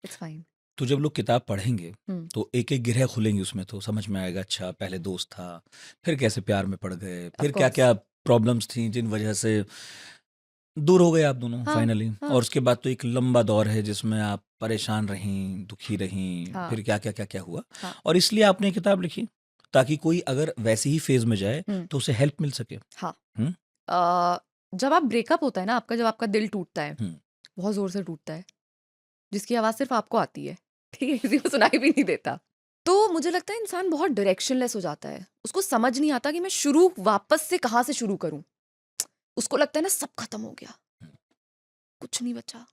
इट्स फाइन। तो जब लोग किताब पढ़ेंगे, हुँ, तो एक-एक गिरह खुलेंगी उसमें तो समझ में आएगा अच्छा पहले दोस्त था, फिर कैसे प्यार में पड़ गए, ऑफ़ फिर कोर्स। क्या-क्या प्रॉब्लम्स थी जिन वजह से दूर हो गए आप दोनों हाँ, फाइनली हाँ, और उसके बाद तो एक लंबा दौर है जिसमें आप परेशान रहीं, दुखी रहीं, हाँ, फिर क्या-क्या, क्या-क्या हुआ हाँ, और इसलिए आपने ये किताब लिखी ताकि कोई अगर वैसे ही फ़ेज़ में जाए हुँ, तो उसे हेल्प मिल सके। हाँ। हुँ, जब आप ब्रेकअप होता है ना आपका, जब आपका दिल टूटता है, हुँ, बहुत ज़ोर से टूटता है, जिसकी आवाज़ सिर्फ़ आपको आती है, ठीक है? किसी को सुनाई भी नहीं देता। तो मुझे लगता है इंसान बहुत डायरेक्शनलेस हो जाता है। उसको समझ नहीं आता कि मैं शुरू वापस से कहाँ से शुरू करूँ? उसको लगता है ना सब खत्म हो गया, हुँ, कुछ नहीं बचा।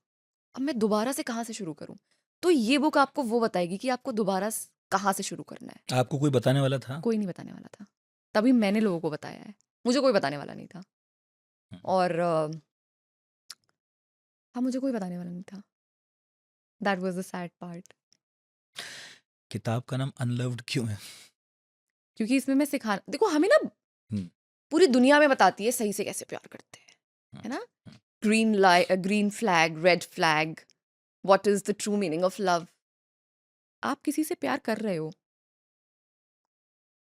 अब मैं दोबारा से कहाँ से शुरू करूँ? तो ये बुक आपको वो बताएगी कि आपको दोबारा कहाँ से शुरू करना है। आपको कोई बताने वाला था? कोई नहीं बताने वाला था। तभी मैंने लोगों को बताया है। मुझे कोई बताने वाला नहीं था। हुँ, और हाँ, मुझे कोई बताने वाला नहीं था। That was the sad part. किताब का नाम अनलव्ड क्यों है? क्योंकि इसमें मैं देखो, हमें ना हुँ, पूरी दुनिया में बताती है सही से कैसे प्यार करते हैं, हुँ, है ना? Hmm, green flag, red flag, what is the true meaning of love? आप किसी से प्यार कर रहे हो,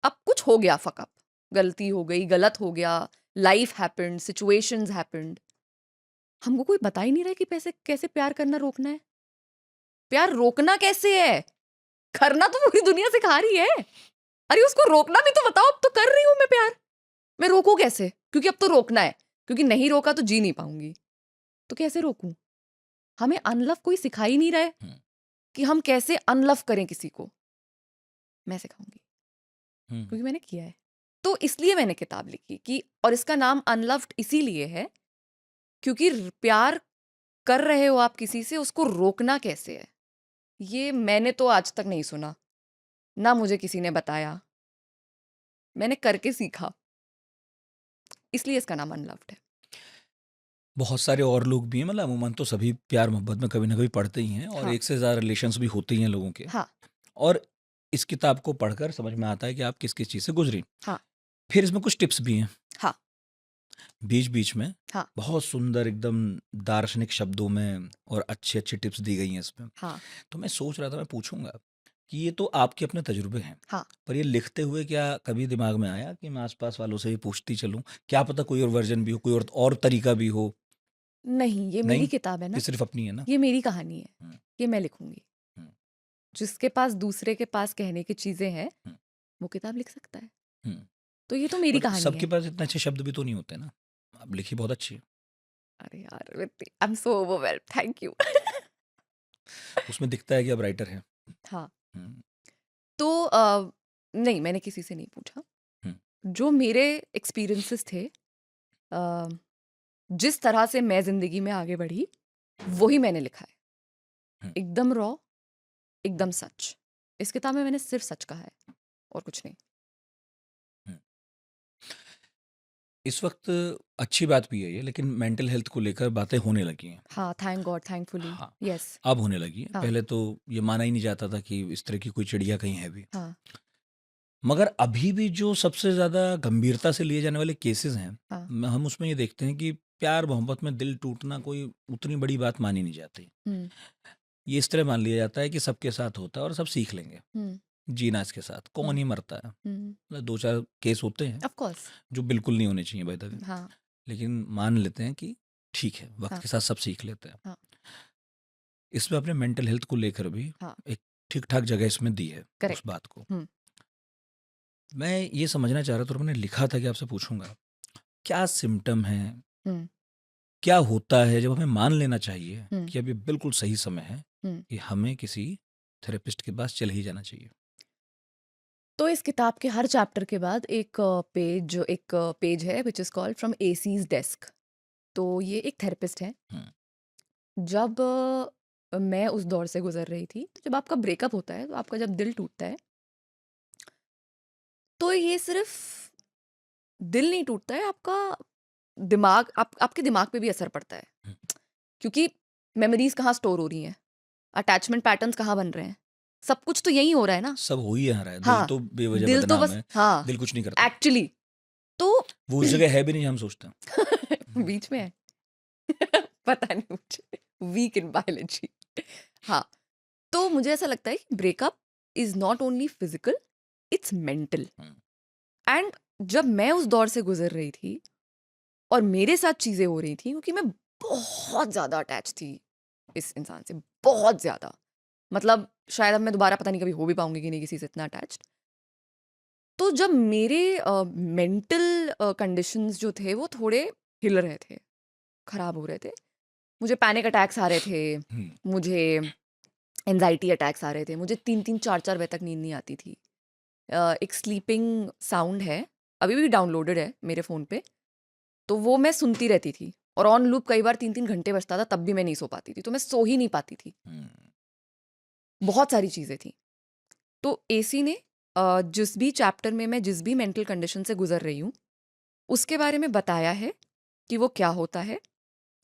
अब कुछ हो गया फक अप, गलती हो गई, गलत हो गया, लाइफ हैपेंड, सिचुएशंस हैपेंड। हमको कोई बता ही नहीं रहा है कि पैसे कैसे प्यार करना रोकना है। प्यार रोकना कैसे है? करना तो पूरी दुनिया सिखा रही है। अरे उसको रोकना भी तो बताओ, अब तो कर रही हूँ मैं प्यार। मैं रोकूँ कैसे? क्योंकि अब तो रोकना है, क्योंकि नहीं रोका तो जी नहीं पाऊँगी। तो कैसे रोकूँ? हमें अनलव कोई सिखा ही नहीं रहा है हुँ, कि हम कैसे अनलव करें किसी को। मैं सिखाऊँगी, हुँ, क्योंकि मैंने किया है। तो इसलिए मैंने किताब लिखी कि, और इसका नाम अनलव्ड इसीलिए है क्योंकि प्यार कर रहे हो आप किसी से, उसको रोकना कैसे है? ये मैंने तो आज तक नहीं सुना, ना मुझे किसी ने बताया। मैंने करके सीखा, इसलिए इसका नाम अनलव्ड है। बहुत सारे और लोग भी हैं मतलब अमूमन तो सभी प्यार मोहब्बत में कभी ना कभी पड़ते ही हैं और हाँ, एक से ज़्यादा रिलेशंस भी होते ही हैं लोगों के हाँ, और इस किताब को पढ़कर समझ में आता है कि आप किस-किस चीज़ से गुज़री। हाँ, फिर इसमें कुछ टिप्स भी हैं, हाँ, बीच-बीच में हाँ, बहुत सुंदर एकदम दार्शनिक शब्दों में और अच्छी-अच्छी टिप्स दी गई हैं इसमें। हाँ, तो मैं सोच रहा था मैं पूछूँगा कि ये तो आपके अपने तजुर्बे हैं, हाँ। पर ये लिखते हुए क्या कभी दिमाग में आया कि मैं आस-पास वालों से भी पूछती चलूँ? क्या पता कोई और वर्ज़न भी हो, कोई और तरीका भी हो? नहीं, ये मेरी नहीं? किताब है ये ना, सिर्फ़ अपनी है ना? ये मेरी कहानी है, हुँ, ये मैं लिखूँगी। हुँ, जिसके पास दूसरे के पास कहने की चीज़ें हैं, हुँ, वो किताब लिख सकता है। हुँ। तो ये तो मेरी बट कहानी सबके है। पास इतने अच्छे शब्द भी तो नहीं होते ना। आप लिखी बहुत अच्छी है। अरे यार, I am so overwhelmed, thank you. उसमें दिखता है कि आप राइटर हैं। हाँ, हुँ, तो नहीं, मैंने किसी से नहीं पूछा। हुँ, जो मेरे एक्सपीरियंसेस थे, अ, जिस तरह से मैं ज़िंदगी में आगे बढ़ी, वही मैंने लिखा है। हुँ, एकदम रॉ, एकदम सच। इस किताब में मैंने सिर्फ़ सच कहा है और कुछ नहीं। हुँ। इस वक़्त अच्छी बात भी है ये लेकिन मेंटल हेल्थ को लेकर बातें होने लगी हैं। हाँ, थैंक गॉड, थैंकफुली। हाँ, येस। अब होने लगी हैं। हाँ, पहले तो ये माना ही नहीं जाता था कि इस तरह की कोई चिड़िया कहीं है भी। हाँ, मगर अभी भी जो सबसे ज़्यादा गंभीरता से लिए जाने वाले केसेज़ हैं, हाँ। हम उसमें ये देखते हैं कि प्यार-मोहब्बत में दिल टूटना कोई उतनी बड़ी बात मानी नहीं जाती। हुँ, ये इस तरह मान लिया जाता है कि सबके साथ होता है और सब सीख लेंगे, हुँ, जीना इसके साथ, कौन हुँ, ही मरता है। हुँ। मतलब 2-4 केस होते हैं, ऑफ़ कोर्स। जो बिल्कुल नहीं होने चाहिए बाय द वे, हाँ, लेकिन मान लेते हैं कि ठीक है, वक़्त हाँ, के साथ सब सीख लेते हैं। हाँ, इसमें अपने मेंटल हेल्थ को लेकर भी हाँ, एक ठीक-ठाक जगह इसमें दी है, उस करेक्ट। बात को। हुँ, मैं ये समझना चाह रहा था और मैंने लिखा था कि आपसे पूछूँगा, क्या सिम्पटम हैं, हुँ, क्या होता है जब हमें मान लेना चाहिए हुँ, कि अभी बिल्कुल सही समय है हुँ। कि हमें किसी थेरेपिस्ट के पास चले ही जाना चाहिए? तो इस किताब के हर चैप्टर के बाद एक पेज है which is called from ACs desk. तो ये एक थेरेपिस्ट है। हुँ, जब मैं उस दौर से गुज़र रही थी, तो जब आपका ब्रेकअप होता है, तो आपका जब दिल टूटता है, तो ये सिर्फ़ दिल नहीं टूटता है, आपका दिमाग आपके दिमाग पे भी असर पड़ता है, हम्म, क्योंकि मेमोरीज कहाँ स्टोर हो रही हैं, अटैचमेंट पैटर्न्स कहाँ बन रहे हैं, सब कुछ तो यही हो रहा है ना। सब हो ही यहाँ रहा है, दिल हाँ, तो बेवजह दिल तो बदनाम बस, है, हाँ, दिल कुछ नहीं करता, एक्चुअली तो वो उस जगह है भी नहीं हम सोचते हैं। बीच में है। पता नहीं मुझे, वीक इन बायोलॉजी। हाँ, तो मुझे ऐसा लगता है कि breakup is not only physical, it's mental. Hmm, and जब मैं उस दौर से गुजर रही थी और मेरे साथ चीजें हो रही थी, क्योंकि मैं बहुत ज्यादा अटैच थी इस इंसान से, बहुत ज्यादा, मतलब शायद अब मैं दोबारा पता नहीं कभी हो भी पाऊंगी कि नहीं किसी से इतना अटैच्ड। तो जब मेरे मेंटल कंडीशंस जो थे वो थोड़े हिल रहे थे, खराब हो रहे थे, मुझे पैनिक अटैक्स आ रहे थे, हम्म, मुझे एनजाइटी अटैक्स आ रहे थे, मुझे 3-3 4-4 बजे तक नींद नहीं आती थी। एक स्लीपिंग साउंड है, अभी भी डाउनलोडेड है मेरे फ़ोन पे, तो वो मैं सुनती रहती थी और ऑन लूप कई बार 3-3 घंटे बजता था, तब भी मैं नहीं सो पाती थी, तो मैं सो ही नहीं पाती थी। हम्म, बहुत सारी चीज़ें थी। तो एसी ने जिस भी चैप्टर में मैं जिस भी मेंटल कंडीशन से गुजर रही हूँ, उसके बारे में बताया है कि वो क्या होता है,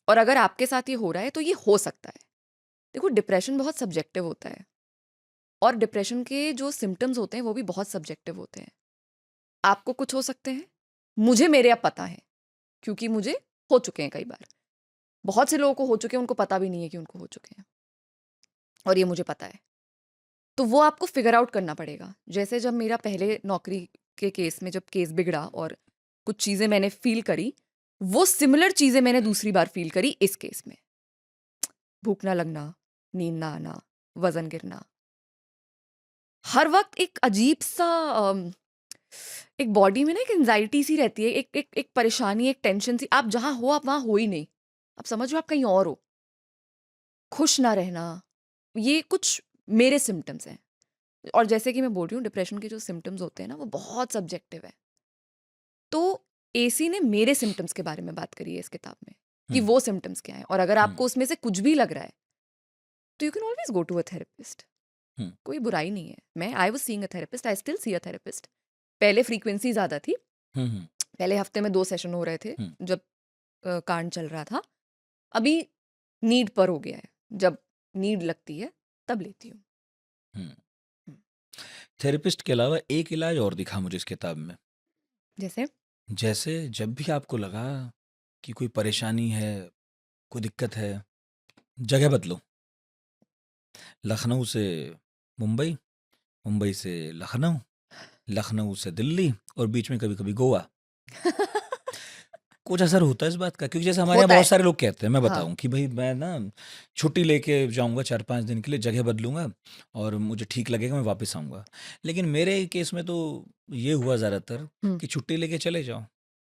और अगर आपके साथ ये हो रहा है तो ये हो सकता है। देखो, डिप्रेशन बहुत सब्जेक्टिव होता है, और डिप्रेशन के जो सिम्टम्स होते हैं वो भी बहुत सब्जेक्टिव होते हैं। आपको कुछ हो सकते हैं, मुझे मेरे अब पता है, क्योंकि मुझे हो चुके हैं कई बार। बहुत से लोगों को हो चुके हैं, उनको पता भी नहीं है कि उनको हो चुके हैं, और ये मुझे पता है। तो वो आपको फिगर आउट करना पड़ेगा। जैसे जब मेरा पहले नौकरी के केस में जब केस बिगड़ा और कुछ चीज़ें मैंने फील करी, वो सिमिलर चीज़ें मैंने दूसरी बार फील करी इस केस में। भूख ना लगना, नींद ना आना, वजन गिरना, हर वक्त एक अजीब सा एक बॉडी में ना एक एंजाइटी सी रहती है, एक परेशानी, एक टेंशन सी। आप जहाँ हो, आप वहाँ हो ही नहीं, आप समझ लो आप कहीं और हो। खुश ना रहना, ये कुछ मेरे सिम्टम्स हैं। और जैसे कि मैं बोल रही हूँ, डिप्रेशन के जो सिम्टम्स होते हैं ना, वो बहुत सब्जेक्टिव है। तो एसी ने मेरे सिम्टम्स के बारे में बात करी है इस किताब में, कि हम्म, वो सिम्टम्स क्या हैं, और अगर हम्म, आपको उसमें से कुछ भी लग रहा है तो you can always go to a therapist. Hmm, कोई बुराई नहीं है। मैं I was seeing a therapist, I still see a therapist. पहले फ्रीक्वेंसी ज़्यादा थी, हम्म, पहले हफ्ते में 2 सेशन हो रहे थे हम्म, जब कांड चल रहा था। अभी नीड पर हो गया है, जब नीड लगती है तब लेती हूँ। हम्म। हम्म, थेरेपिस्ट के अलावा एक इलाज और दिखा मुझे इस किताब में। जैसे जैसे जब भी आपको लगा कि कोई परेशानी है, कोई दिक्कत है, जगह बदलो। लखनऊ से मुंबई, मुंबई से लखनऊ, लखनऊ से दिल्ली, और बीच में कभी-कभी गोवा। कुछ असर होता है इस बात का? क्योंकि जैसे हमारे यहाँ होता बहुत है। सारे लोग कहते हैं, मैं हाँ, बताऊँ कि भई मैं ना छुट्टी लेके जाऊँगा 4-5 दिन के लिए, जगह बदलूँगा और मुझे ठीक लगेगा, मैं वापस आऊँगा। लेकिन मेरे केस में तो ये हुआ ज़्यादातर हम्म, कि छुट्टी लेके चले जाओ,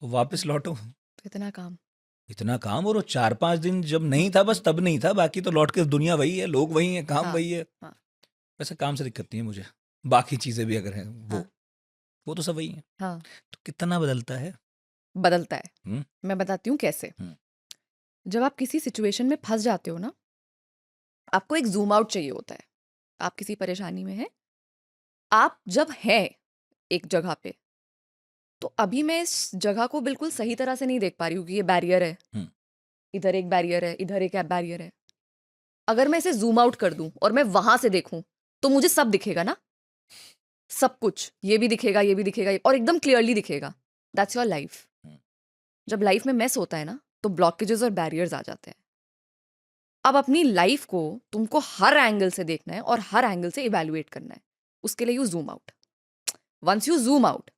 वापस लौटो। तो इतना काम। इतना काम, और वो 4-5 दिन जब नहीं था बस तब नहीं था, बाकी तो लौट के दुनिया वही है, लोग वही हैं, काम हाँ, वही है। हाँ, वैसे काम से दिक्कत नहीं है मुझे, बाकी चीज़ें भी अगर हैं हाँ, वो तो सब वही हैं। हाँ, तो कितना बदलता है? बदलता है। हुँ, मैं बताती हूँ कैसे। हुँ, जब आप किसी सिचुएशन में फंस जाते हो ना, आपको एक ज़ूम आउट चाहिए होता है। आप किसी परेशानी में हैं, आप जब हैं एक जगह पे, तो अभी मैं इस जगह को बिल्कुल सही तरह से नहीं देख पा रही हूँ कि ये बैरियर है, हुँ, इधर एक बैरियर है, इधर एक बैरियर है। अगर मैं इसे ज़ूम आउट कर दूँ और मैं वहाँ से देखूँ, तो मुझे सब दिखेगा ना, सब कुछ। ये भी दिखेगा, ये भी दिखेगा, और एकदम क्लियरली दिखेगा। That's your life. हुँ, जब लाइफ़ में मेस होता है ना, तो ब्लॉकेजेस और बैरियर्स आ जाते हैं। अब अपनी लाइफ़ को तुमको हर एंगल से देखना है और हर एंगल से इवैल्यूएट करना है। उसके लिए you zoom out. Once you zoom out,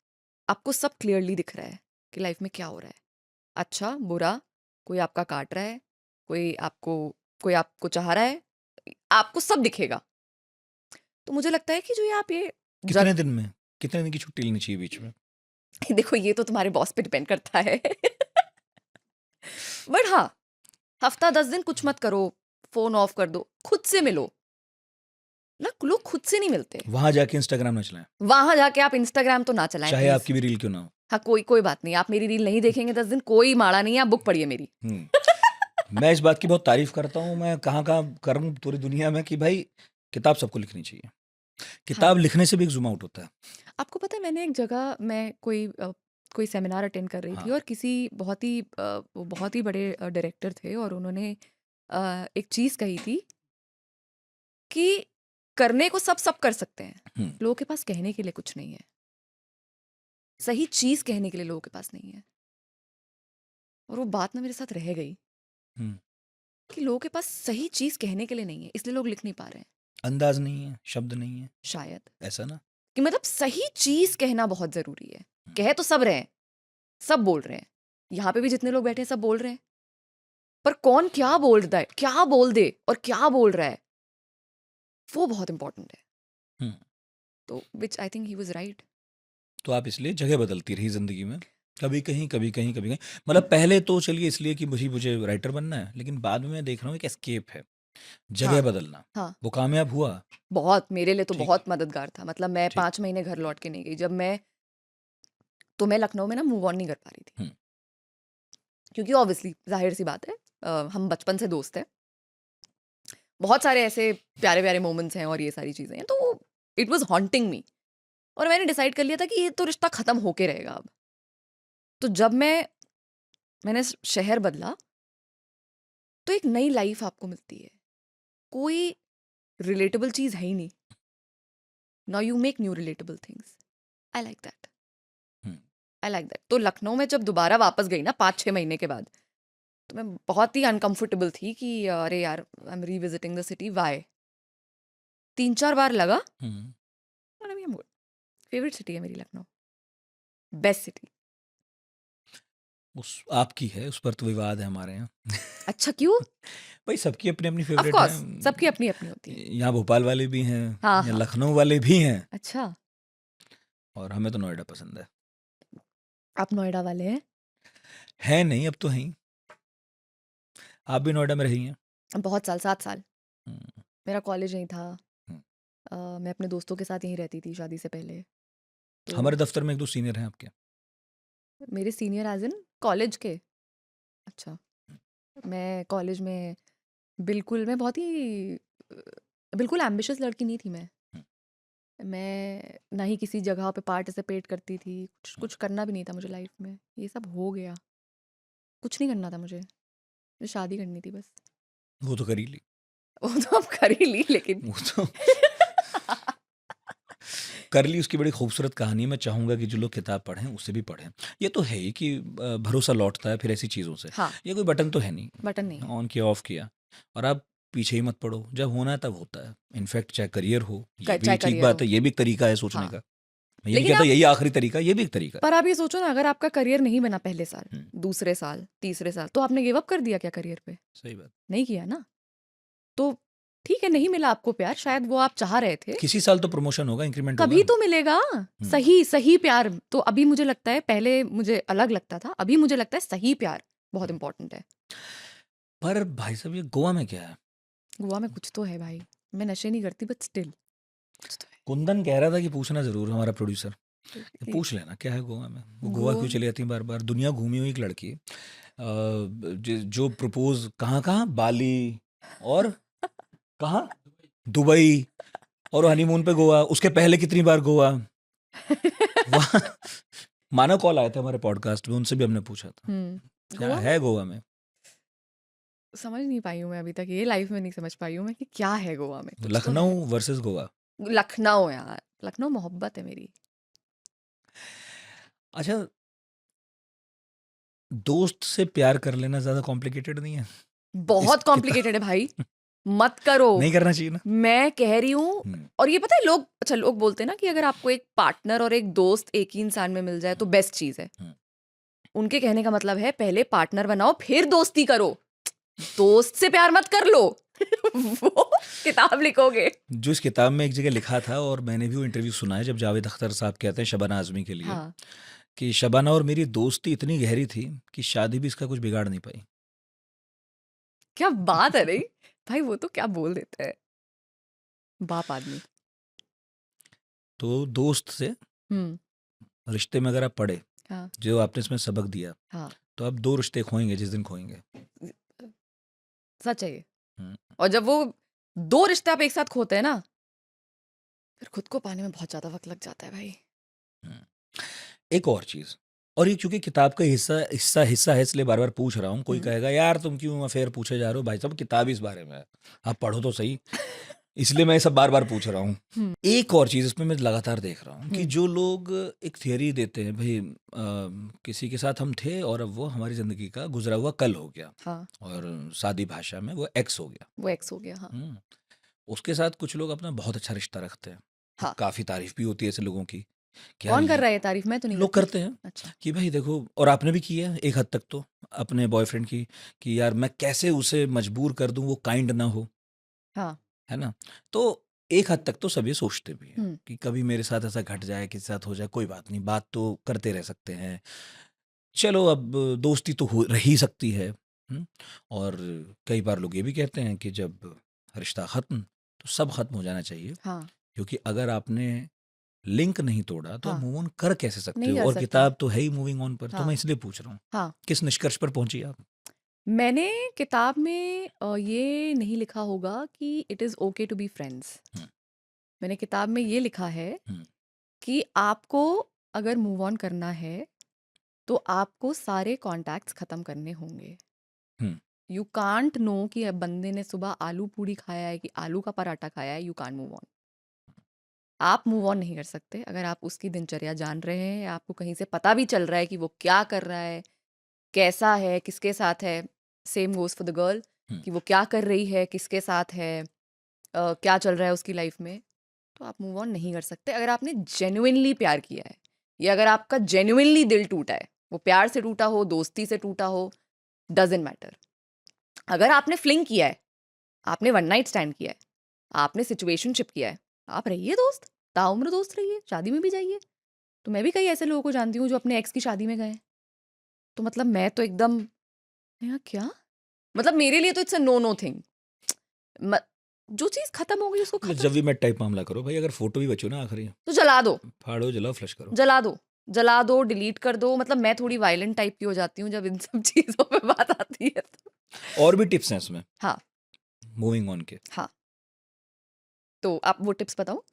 आपको सब क्लियरली दिख रहा है कि लाइफ़ में क्या हो रहा है। अच्छा, बुरा, कोई आपका काट रहा है, कोई आपको कोई आपको चाह रहा है, आपको सब दिखेगा। तो मुझे लगता है कि जो ये आप ये कितने जग दिन में? कितने दिन की छुट्टी लेनी चाहिए बीच में? देखो, ये तो तुम्हारे बॉस पे डिपेंड करता है। बट हाँ, हफ्ता 10 दिन कुछ मत करो, फ़ोन ऑफ कर दो, खुद से मिलो। ना, लोग खुद से नहीं मिलते। वहाँ जाके इंस्टाग्राम ना चलाएँ, वहाँ जाके आप इंस्टाग्राम तो ना चलाएँ चाहे प्लीज़। आपकी भी रील क्यों ना हो। हाँ, कोई बात नहीं, आप मेरी रील नहीं देखेंगे 10 दिन, कोई माड़ा नहीं है, आप बुक पढ़िए मेरी। हुँ, मैं इस बात की बहुत तारीफ़ करता हूँ, मैं कहाँ-कहाँ करूँ पूरी दुनिया में कि भाई किताब सबको लिखनी चाहिए। हाँ, किताब लिखने से भी एक ज़ूम आउट होता है। आपको पता है, मैंने एक जगह मैं कोई कोई सेमिनार अटेंड कर रही थी हाँ। और किसी वो बहुत ही बड़े डायरेक्टर थे और उन्होंने एक चीज़ कही थी कि करने को सब कर सकते हैं, हम्म, लोगों के पास कहने के लिए कुछ नहीं है, सही चीज़ कहने के लिए लोगों के पास नहीं है। और वो बात ना मेरे साथ रह गई हम्म। कि लोगों के पास सही चीज़ कहने के लिए नहीं है, इसलिए लोग लिख नहीं पा रहे हैं। अंदाज नहीं है, शब्द नहीं है, शायद ऐसा ना। कि मतलब सही चीज़ कहना बहुत ज़रूरी है। कह तो सब रहे हैं, सब बोल रहे हैं, यहाँ पे भी जितने लोग बैठे हैं सब बोल रहे हैं, पर कौन क्या बोल रहा है, क्या बोल दे और क्या बोल रहा है, वो बहुत इंपॉर्टेंट है। हम्म। तो which I think he was right. तो आप इसलिए जगह बदलती रही जिंदगी में, कभी कहीं कभी कहीं कभी कहीं। मतलब पहले तो चलिए इसलिए कि मुझे राइटर बनना है, लेकिन बाद में मैं देख रहा हूँ एक एस्केप है, जगह हाँ बदलना। हाँ, वो कामयाब हुआ। बहुत मेरे लिए तो ठीक बहुत मददगार था। मतलब मैं ठीक। 5 महीने घर लौट के नहीं गई। जब मैं लखनऊ में ना मूव ऑन नहीं कर पा रही थी, हम्म, क्योंकि ऑब्वियसली जाहिर सी बात है, हम बचपन से दोस्त हैं, बहुत सारे ऐसे प्यारे प्यारे मोमेंट्स हैं और ये सारी चीज़ें हैं, तो इट वाज हॉन्टिंग मी। और मैंने डिसाइड कर लिया था कि ये तो रिश्ता ख़त्म होके रहेगा अब। तो जब मैंने शहर बदला, तो एक नई लाइफ आपको मिलती है, कोई रिलेटेबल चीज़ है ही नहीं। Now you make new relatable things. I like that, hmm. I like that. तो लखनऊ में जब दोबारा वापस गई ना 5-6 महीने के बाद, तो मैं बहुत ही अनकंफर्टेबल थी कि अरे यार, I am revisiting the city, why. 3-4 बार लगा, हम्म। और अभी हम फेवरेट सिटी है मेरी लखनऊ, बेस्ट सिटी। उस आपकी है, उस पर तो विवाद है हमारे यहाँ। अच्छा, क्यों? भाई सबकी अपनी अपनी ऑफ फेवरेट है। कोर्स सबकी अपनी अपनी होती है। यहाँ भोपाल वाले भी हैं, हाँ यहाँ हाँ, लखनऊ वाले भी हैं, अच्छा, और हमें तो नोएडा पसंद है। आप नोएडा वाले हैं? है नहीं, अब तो हैं ही। आप भी नोएडा में रही हैं। बहुत साल, 7 साल। हम्म, मेरा कॉलेज यहीं था। हम्म। मैं अपने दोस्तों के साथ यहीं रहती थी शादी से पहले। तो हमारे दफ्तर में एक दो सीनियर हैं आपके। मेरे सीनियर एज इन कॉलेज के? अच्छा, मैं कॉलेज में मैं बहुत ही बिल्कुल एम्बिशियस लड़की नहीं थी। मैं ना ही किसी जगह पे पार्टिसिपेट करती थी, कुछ कुछ करना भी नहीं था मुझे लाइफ में। ये सब हो गया, कुछ नहीं करना था मुझे शादी करनी थी बस। वो तो कर ही ली। वो तो अब कर ही ली, लेकिन वो तो कर ली। उसकी बड़ी खूबसूरत कहानी है। मैं चाहूँगा कि जो लोग किताब पढ़ें उसे भी पढ़ें। ये तो है ही कि भरोसा लौटता है फिर ऐसी चीज़ों से। हाँ, ये कोई बटन तो है नहीं, बटन नहीं है। ऑन किया ऑफ किया, और आप पीछे ही मत पड़ो। जब होना है तब होता है। इनफैक्ट चाहे करियर हो, ये भी चाहे ठीक करियर बात हो, है, ये भी एक तरीका है सोचने हाँ। का। मैं ये नहीं लेकिन कहता आप यही आखिरी तरीका, ये भी एक तरीका पर आप ये सोचो ना, अगर आपका करियर नहीं बना पहले साल, है। दूसरे साल, तीसरे साल, तो आपने गिव अप कर दिया क्या करियर पे? सही बात। नहीं किया ना। तो ठीक है, नहीं मिला आपको प्यार, शायद वो आप चाह रहे थे, किसी साल तो प्रमोशन होगा, इंक्रीमेंट होगा। कभी तो मिलेगा। सही सही प्यार तो अभी मुझे लगता है, पहले मुझे अलग लगता था, अभी मुझे लगता है सही प्यार बहुत इंपॉर्टेंट है। पर भाई साहब ये गोवा में क्या है? गोवा में कुछ तो है भाई। मैं नशे नहीं करती, बट स्टिल कुछ तो कुंदन कह रहा था कि पूछना जरूर, हमारा प्रोड्यूसर, है। पूछ लेना क्या है गोवा में। वो गोवा गोवा क्यों चली जाती है बार बार? दुनिया घूमी हुई एक लड़की, जो प्रपोज कहाँ कहाँ, बाली और कहाँ, दुबई, और हनीमून पे गोवा। उसके पहले कितनी बार गोवा। वहाँ मानव कॉल आए थे हमारे पॉडकास्ट में, उनसे भी हमने पूछा था क्या गोवा है में गोवा में। समझ नहीं पाई हूँ मैं अभी तक, ये लाइफ में नहीं समझ पाई हूँ मैं कि क्या है गोवा में। कुछ तो लखनऊ है। वर्सेस गोवा। लखनऊ यार, लखनऊ मोहब्बत है मेरी। अच्छा, दोस्त से प्यार कर लेना ज्यादा कॉम्प्लिकेटेड नहीं है? इस बहुत कॉम्प्लिकेटेड है भाई, मत करो। नहीं करना चाहिए ना। मैं कह रही हूँ। हम्म, और ये पता है, लोग बोलते हैं ना कि अगर आपको एक पार्टनर और एक दोस्त एक ही इंसान में मिल जाए तो बेस्ट चीज है। हम्म। उनके कहने का मतलब है पहले पार्टनर बनाओ फिर दोस्ती करो, दोस्त से प्यार मत कर लो। वो किताब लिखोगे। जो इस किताब में एक जगह लिखा था, और मैंने भी वो इंटरव्यू सुना है जब जावेद अख्तर साहब कहते हैं शबाना आजमी के लिए, हाँ, कि शबाना और मेरी दोस्ती इतनी गहरी थी कि शादी भी इसका कुछ बिगाड़ नहीं पाई। क्या बात है। नहीं भाई, वो तो क्या बोल देते हैं, बाप आदमी। तो दोस्त से हम्म, रिश्ते में अगर आप पढ़े, हाँ जो आपने इसमें सबक दिया, हाँ, तो आप दो रिश्ते खोएंगे जिस दिन खोएंगे। सच है ये। हम्म, और जब वो 2 रिश्ते आप एक साथ खोते हैं ना, फिर खुद को पाने में बहुत ज्यादा वक्त लग जाता है भाई। हम्म। एक और चीज, और ये चूंकि किताब का हिस्सा हिस्सा हिस्सा है इसलिए बार बार पूछ रहा हूँ। कोई हम्म। कहेगा यार तुम क्यों अफेयर पूछे जा रहे हो, भाई साहब किताब इस बारे में है, आप पढ़ो तो सही। इसलिए मैं ये सब बार बार पूछ रहा हूँ। हम्म। एक और चीज़ इसमें मैं लगातार देख रहा हूँ कि हम्म। जो लोग एक थियरी देते हैं भाई, किसी के साथ हम थे और अब वो हमारी ज़िंदगी का गुजरा हुआ कल हो गया, हाँ, और सादी भाषा में वो एक्स हो गया। वो एक्स हो गया। हाँ। हम्म, उसके साथ कुछ लोग अपना बहुत अच्छा रिश्ता रखते हैं, हाँ। काफ़ी तारीफ भी होती है ऐसे लोगों की कि यार कौन कर ये रहा है ये तारीफ? मैं तो नहीं लोग करती। करते हैं अच्छा। कि भाई देखो, और आपने भी किया है एक हद तक तो अपने बॉयफ्रेंड की, कि यार मैं कैसे उसे मजबूर कर दूं वो काइंड ना हो, हाँ। है ना? तो एक हद तक तो सब ये सोचते भी हैं हम्म। कि कभी मेरे साथ ऐसा घट जाए, किसी साथ हो जाए, कोई बात नहीं, बात तो करते रह सकते हैं, चलो अब दोस्ती तो हो रह ही सकती है। और कई बार लोग ये भी कहते हैं कि जब रिश्ता खत्म तो सब खत्म हो जाना चाहिए, हाँ। क्योंकि अगर आपने लिंक नहीं तोड़ा तो आप हाँ, मूव ऑन कर कैसे सकते नहीं हो, कर और सकते। किताब तो है ही मूविंग ऑन पर। तो मैं हाँ। इसलिए पूछ रहा हूँ, हाँ। किस निष्कर्ष पर पहुंची आप? मैंने किताब में ये नहीं लिखा होगा कि it is okay to be friends. Hmm, मैंने किताब में ये लिखा है हम्म, कि आपको अगर मूव ऑन करना है तो आपको सारे कॉन्टैक्ट्स ख़त्म करने होंगे। हम्म, यू कांट नो कि अब बंदे ने सुबह आलू पूड़ी खाया है कि आलू का पराठा खाया है, यू कांट मूव ऑन। आप मूव ऑन नहीं कर सकते अगर आप उसकी दिनचर्या जान रहे हैं, या आपको कहीं से पता भी चल रहा है कि वो क्या कर रहा है, कैसा है, किसके साथ है। Same goes for the girl, hmm, कि वो क्या कर रही है, किसके साथ है, क्या चल रहा है उसकी लाइफ में। तो आप मूव ऑन नहीं कर सकते अगर आपने जेन्युइनली प्यार किया है, या अगर आपका जेन्युइनली दिल टूटा है, वो प्यार से टूटा हो, दोस्ती से टूटा हो, डजेंट मैटर। अगर आपने फ्लिंग किया है, आपने वन नाइट स्टैंड किया है, आपने सिचुएशनशिप किया है, आप रहिए दोस्त, ताउम्र दोस्त रहिए, शादी में भी जाइए। तो मैं भी कई ऐसे लोगों को जानती हूँ जो अपने एक्स की शादी में गए हैं। तो मतलब मैं तो एकदम, यार क्या, मतलब मेरे लिए तो it's a no no thing. जो चीज़ खत्म हो गई उसको मतलब खत्म, जब भी मैं टाइप मामला करो भाई, अगर फोटो भी बचो ना आखिरी, तो जला दो, फाड़ो जलाओ फ्लश करो। जला दो, जला दो, डिलीट कर दो। मतलब मैं थोड़ी वायलेंट टाइप की हो जाती हूँ जब इन सब चीज़ों पे बात आती है तो। और भी टिप्स हैं इसमें हाँ। मूविंग ऑन के? हाँ, तो आप वो टिप्स बताओ।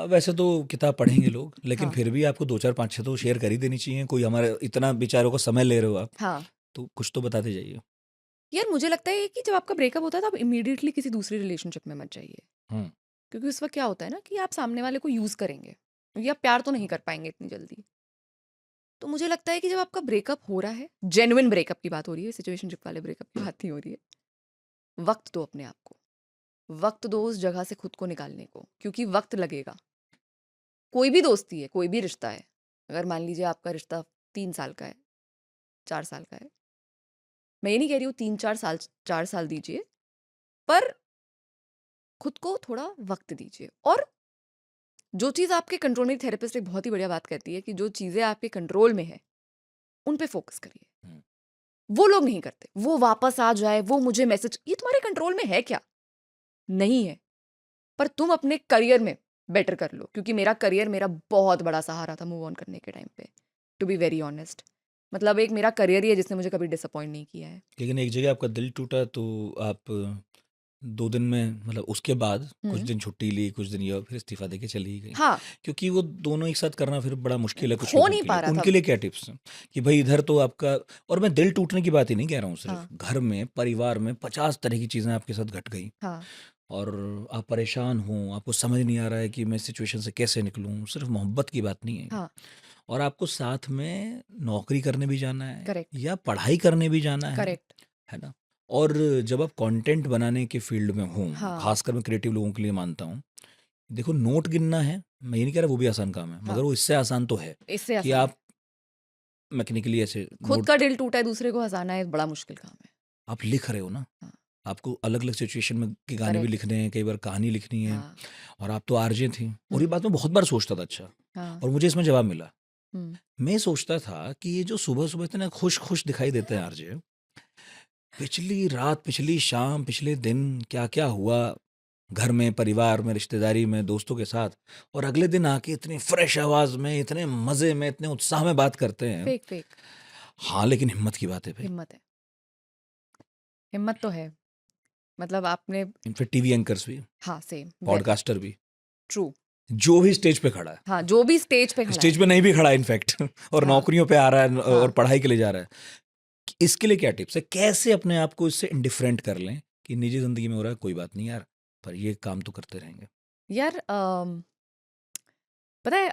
वैसे तो किताब पढ़ेंगे लोग, लेकिन हाँ। फिर भी आपको दो चार पाँच छः तो शेयर कर ही देनी चाहिए। कोई हमारे इतना बेचारों को समय ले रहे हो आप, हाँ, तो कुछ तो बताते जाइए। यार मुझे लगता है कि जब आपका ब्रेकअप होता है तो आप इमीडिएटली किसी दूसरी रिलेशनशिप में मत जाइए। हम्म, क्योंकि उस वक्त क्या होता है ना कि आप सामने वाले को यूज़ करेंगे, क्योंकि आप प्यार तो नहीं कर पाएंगे इतनी जल्दी। तो मुझे लगता है कि जब आपका ब्रेकअप हो रहा है, जेन्युइन ब्रेकअप की बात हो रही है, सिचुएशनशिप वाले ब्रेकअप की बात नहीं हो रही है, वक्त दो अपने आप को, वक्त दो उस जगह से खुद को निकालने को, क्योंकि वक्त लगेगा। कोई भी दोस्ती है, कोई भी रिश्ता है, अगर मान लीजिए आपका रिश्ता 3 साल का है, 4 साल का है, मैं ये नहीं कह रही हूँ 3-4 साल, 4 साल दीजिए, पर खुद को थोड़ा वक्त दीजिए। और जो चीज़ आपके कंट्रोल में, थेरेपिस्ट एक बहुत ही बढ़िया बात कहती है कि जो चीज़ें आपके कंट्रोल में है उन पे फोकस करिए। हम्म, वो लोग नहीं करते, वो वापस आ जाए, वो मुझे मैसेज, ये तुम्हारे कंट्रोल में है क्या? नहीं है। पर तुम अपने करियर में बेटर कर लो, क्योंकि मेरा करियर मेरा बहुत बड़ा सहारा था मूव ऑन करने के टाइम पे, टू बी वेरी ऑनेस्ट। मतलब एक मेरा करियर ही है जिसने मुझे कभी डिसअपॉइंट नहीं किया है। लेकिन एक जगह आपका दिल टूटा तो आप 2 दिन में, मतलब उसके बाद कुछ हम्म। दिन छुट्टी ली, कुछ दिन ये, और फिर इस्तीफा देके चली ही गई, हाँ, क्योंकि वो दोनों एक साथ करना फिर बड़ा मुश्किल है कुछ हो लोगों नहीं के लिए। पा रहा था। उनके लिए क्या टिप्स हैं कि भाई इधर तो आपका, और मैं दिल टूटने की बात ही नहीं कह रहा हूँ, सिर्फ हाँ। घर में परिवार में 50 तरह की चीज़ें आपके साथ घट गई, हाँ। और आप परेशान हो, आपको समझ नहीं आ रहा है कि मैं इस सिचुएशन से कैसे निकलूँ। सिर्फ मोहब्बत की बात नहीं है ये। हाँ। और आपको साथ में नौकरी करने भी जाना है करेक्ट। या पढ़ाई करने भी जाना करेक्ट। है ना? और जब आप कंटेंट बनाने के फील्ड में हो, हाँ। खासकर मैं क्रिएटिव लोगों के लिए मानता हूँ, देखो नोट गिनना है, मैं ये नहीं कह रहा वो भी आसान काम है, हाँ, मगर वो इससे आसान तो है इससे कि आसान है। आप मैकेनिकली ऐसे खुद नोट का दिल टूटा है, दूसरे को हंसाना है बड़ा मुश्किल काम है। आप लिख रहे हो ना, हाँ। आपको अलग अलग सिचुएशन में के गाने भी करेक्ट। लिखने हैं, कई बार कहानी लिखनी है। हाँ। और आप तो आरजे थी, और ये बात मैं बहुत बार सोचता था। अच्छा, हाँ। और मुझे इसमें जवाब मिला। हम्म। मैं सोचता था कि ये जो सुबह सुबह इतने खुश खुश दिखाई देते हैं आरजे, पिछली रात, पिछली शाम, पिछले दिन क्या क्या हुआ घर में, परिवार में, रिश्तेदारी में, दोस्तों के साथ, और अगले दिन आके इतनी फ्रेश आवाज में, इतने मजे में, इतने उत्साह में बात करते हैं। Fake fake. हाँ, लेकिन हिम्मत की बात है भाई। हिम्मत है, हिम्मत तो है। मतलब आपने, इनफेक्ट टीवी एंकर्स भी, हाँ सेम, वेरी पॉडकास्टर भी, ट्रू। जो भी स्टेज पे खड़ा है, हाँ, जो भी स्टेज पे खड़ा स्टेज है। पे नहीं भी खड़ा है इनफैक्ट और हाँ, नौकरियों पे आ रहा है और हाँ। पढ़ाई के लिए जा रहा है, इसके लिए क्या टिप्स है? कैसे अपने आप को इससे इंडिफरेंट कर लें कि निजी ज़िंदगी में हो रहा है कोई बात नहीं यार, पर ये काम तो करते रहेंगे। यार पता है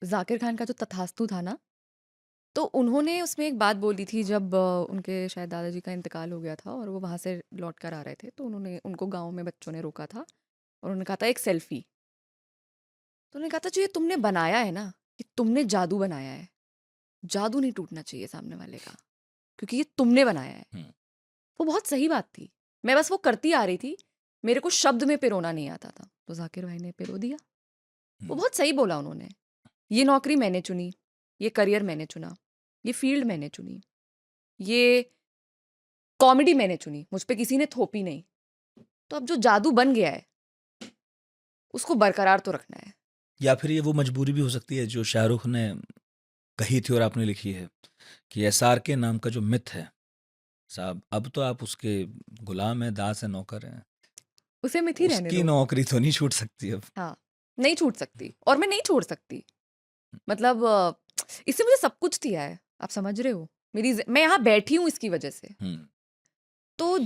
ज़ाकिर खान का जो तथास्तु था ना, तो उन्होंने उसमें एक बात बोली थी जब उनके शायद दादाजी का इंतकाल हो गया था और वो वहाँ से लौट कर आ रहे थे, तो उन्होंने उनको गाँव में बच्चों ने रोका था और उन्होंने कहा था एक सेल्फ़ी। तो उन्होंने कहा था जो ये तुमने बनाया है ना, ये तुमने जादू बनाया है। जादू नहीं टूटना चाहिए सामने वाले का, क्योंकि ये तुमने बनाया है। हुँ, वो बहुत सही बात थी। मैं बस वो करती आ रही थी, मेरे को शब्द में पिरोना नहीं आता था, तो ज़ाकिर भाई ने पिरो दिया। वो हुँ, बहुत सही बोला उन्होंने। ये नौकरी मैंने चुनी, ये करियर मैंने चुना, ये फ़ील्ड मैंने चुनी, ये कॉमेडी मैंने चुनी, मुझ पे किसी ने थोपी नहीं। तो अब जो जादू बन गया है, उसको बरकरार तो रखना है। या फिर ये वो मजबूरी भी हो सकती है जो शाहरुख ने कही थी और आपने लिखी है कि एसआरके नाम का जो मिथ है साहब, अब तो आप उसके गुलाम हैं, दास हैं, नौकर हैं, उसे मिथ ही रहने उसकी दो। नौकरी तो नहीं छूट सकती अब। हाँ, नहीं छूट सकती और मैं नहीं छोड़ सकती। मतलब इससे मुझे सब कुछ दिया है, आप समझ रहे हो? मैं यहाँ बैठी हूँ इसकी वजह से। हुँ, तो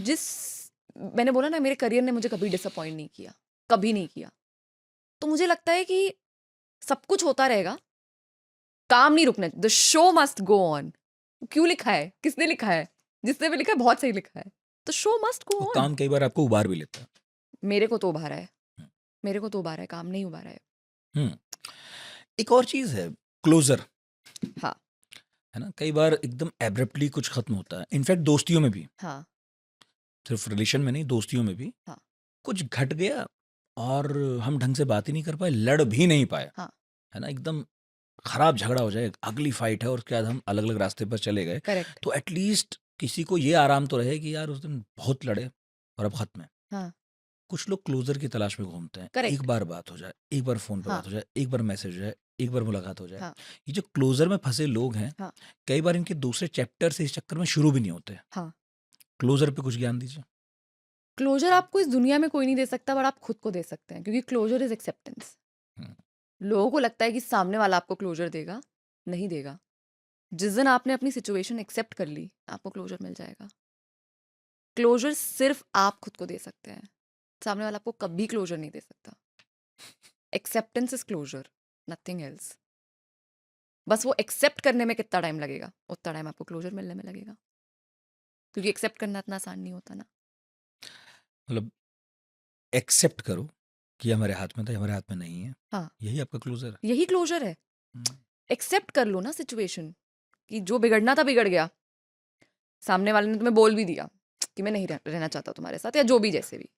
मैंने बोला ना मेरे करियर ने मुझे कभी डिसअपॉइंट नहीं किया, कभी नहीं किया। तो मुझे लगता है कि सब कुछ होता रहेगा, काम नहीं रुकना, the show must go on. क्यों लिखा है? किसने लिखा है? जिसने भी लिखा है बहुत सही लिखा है। द शो मस्ट गो वो ऑन। काम कई बार आपको उबार भी लेता है। मेरे को तो उबारा है, हुँ, मेरे को तो उबारा है, काम नहीं उबारा है। हुँ। एक और चीज़ है, क्लोज़र, हाँ, है ना? कई बार एकदम एब्रप्टली कुछ खत्म होता है, इनफैक्ट दोस्तियों में भी, हाँ, सिर्फ़ रिलेशन में नहीं, दोस्तियों में भी। हाँ, कुछ घट गया और हम ढंग से बात ही नहीं कर पाए, लड़ भी नहीं पाए, हाँ, है ना? एकदम खराब झगड़ा हो जाए, अगली फाइट है और उसके बाद हम अलग-अलग रास्ते पर चले गए, करेक्ट। तो एटलीस्ट किसी को ये आराम तो रहे कि यार उस दिन बहुत लड़े और अब खत्म है। हाँ, कुछ लोग क्लोज़र की तलाश में घूमते हैं, एक करेक्ट। बार बात हो जाए, एक बार फ़ोन पे हाँ, बात हो जाए, एक बार मैसेज हो जाए, एक बार मुलाकात हो जाए। हाँ, ये जो क्लोज़र में फँसे लोग हैं, हाँ, कई बार इनके दूसरे चैप्टर्स इस चक्कर में शुरू भी नहीं होते। हाँ। क्लोज़र पे कुछ ज्ञान दीजिए। क्लोज़र आपको इस दुनिया में कोई नहीं दे सकता, बट आप खुद को दे सकते हैं, क्योंकि क्लोज़र इज़ एक्सेप्टेंस। हुँ, लोगों को लगता है कि सामने वाला आपको क्लोज़र देगा, नहीं देगा। जिस दिन आपने अपनी सिचुएशन एक्सेप्ट कर ली, आपको क्लोज़र मिल जाएगा। क्लोज़र सिर्फ़ आप खुद को दे सकते हैं। सामने वाला आपको कभी क्लोज़र नहीं दे सकता। Acceptance is closure, nothing else. बस वो एक्सेप्ट करने में कितना टाइम लगेगा, उतना टाइम आपको क्लोज़र मिलने में लगेगा। क्योंकि एक्सेप्ट करना इतना आसान नहीं होता ना। मतलब एक्सेप्ट करो कि ये हमारे हाथ में था, ये हमारे हाथ में नहीं है। हाँ, यही आपका क्लोज़र है। यही क्लोज़र है। हुँ, एक्सेप्ट कर लो ना सिचुएशन कि जो बिगड़ना था बिगड़ गया। सामने वाले ने तुम्हें बोल भी दिया कि मैं नहीं रहना चाहता तुम्हारे साथ, या जो भी जैसे भी।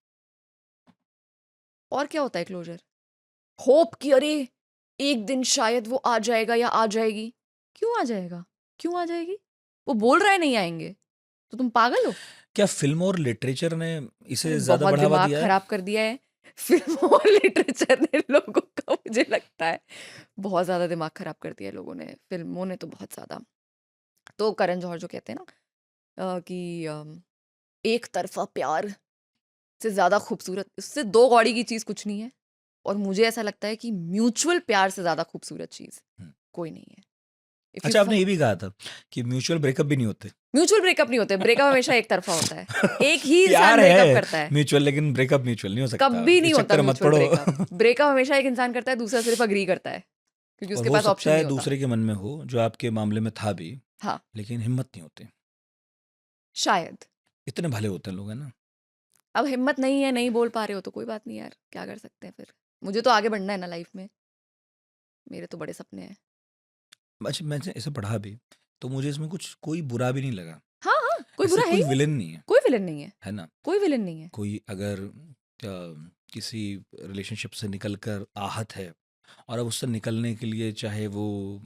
और क्या होता है क्लोज़र? होप कि अरे एक दिन शायद वो आ जाएगा या आ जाएगी। क्यों आ जाएगा? क्यों आ जाएगी? वो बोल रहा है नहीं आएंगे, तो तुम पागल हो? क्या फ़िल्म और लिटरेचर ने अरे इसे ज़्यादा बहुत बढ़ावा दिमाग दिया है? खराब कर दिया है फिल्म और लिटरेचर ने लोगों का, मुझे लगता है बहुत ज़्यादा दिमाग खराब कर दिया है लोगों ने, फिल्मों ने तो बहुत ज़्यादा। तो करण जौहर जो कहते हैं ना कि एक तरफा प्यार से ज़्यादा खूबसूरत, उससे दो कौड़ी की चीज़ कुछ नहीं है। और मुझे ऐसा लगता है कि म्यूचुअल प्यार से ज़्यादा खूबसूरत चीज़ हुँ। कोई नहीं है। इफ़ यू अच्छा, आपने ये भी कहा था कि म्यूचुअल ब्रेकअप भी नहीं होते। म्यूचुअल ब्रेकअप नहीं होते, ब्रेकअप हमेशा एक तरफा होता है। एक ही इंसान प्यार ब्रेकअप है करता है, म्यूचुअल, लेकिन ब्रेकअप म्यूचुअल नहीं हो सकता। कभी नहीं इस होता चक्कर में मत म्यूचुअल ब्रेकअप। पड़ो। ब्रेकअप हमेशा एक इंसान करता है, दूसरा सिर्फ अग्री करता है, क्योंकि और उसके हो पास सकता ऑप्शन है नहीं होता। दूसरे के मन में हो, जो आपके मामले में था भी, हाँ, लेकिन हिम्मत नहीं होती। शायद। इतने भले होते हैं लोग, है ना? अब हिम्मत नहीं है, नहीं बोल पा रहे हो तो कोई बात नहीं यार, क्या कर सकते हैं फिर? मुझे तो आगे बढ़ना है ना लाइफ में, मेरे तो बड़े सपने हैं। अच्छा, मैंने इसे पढ़ा भी, तो मुझे इसमें कुछ कोई बुरा भी नहीं लगा। हाँ, हाँ, कोई ऐसे बुरा है कोई ही नहीं, विलेन नहीं है, कोई विलेन नहीं है, है ना? कोई विलेन नहीं है। कोई अगर किसी रिलेशनशिप से निकल कर आहत है और अब उससे निकलने के लिए चाहे वो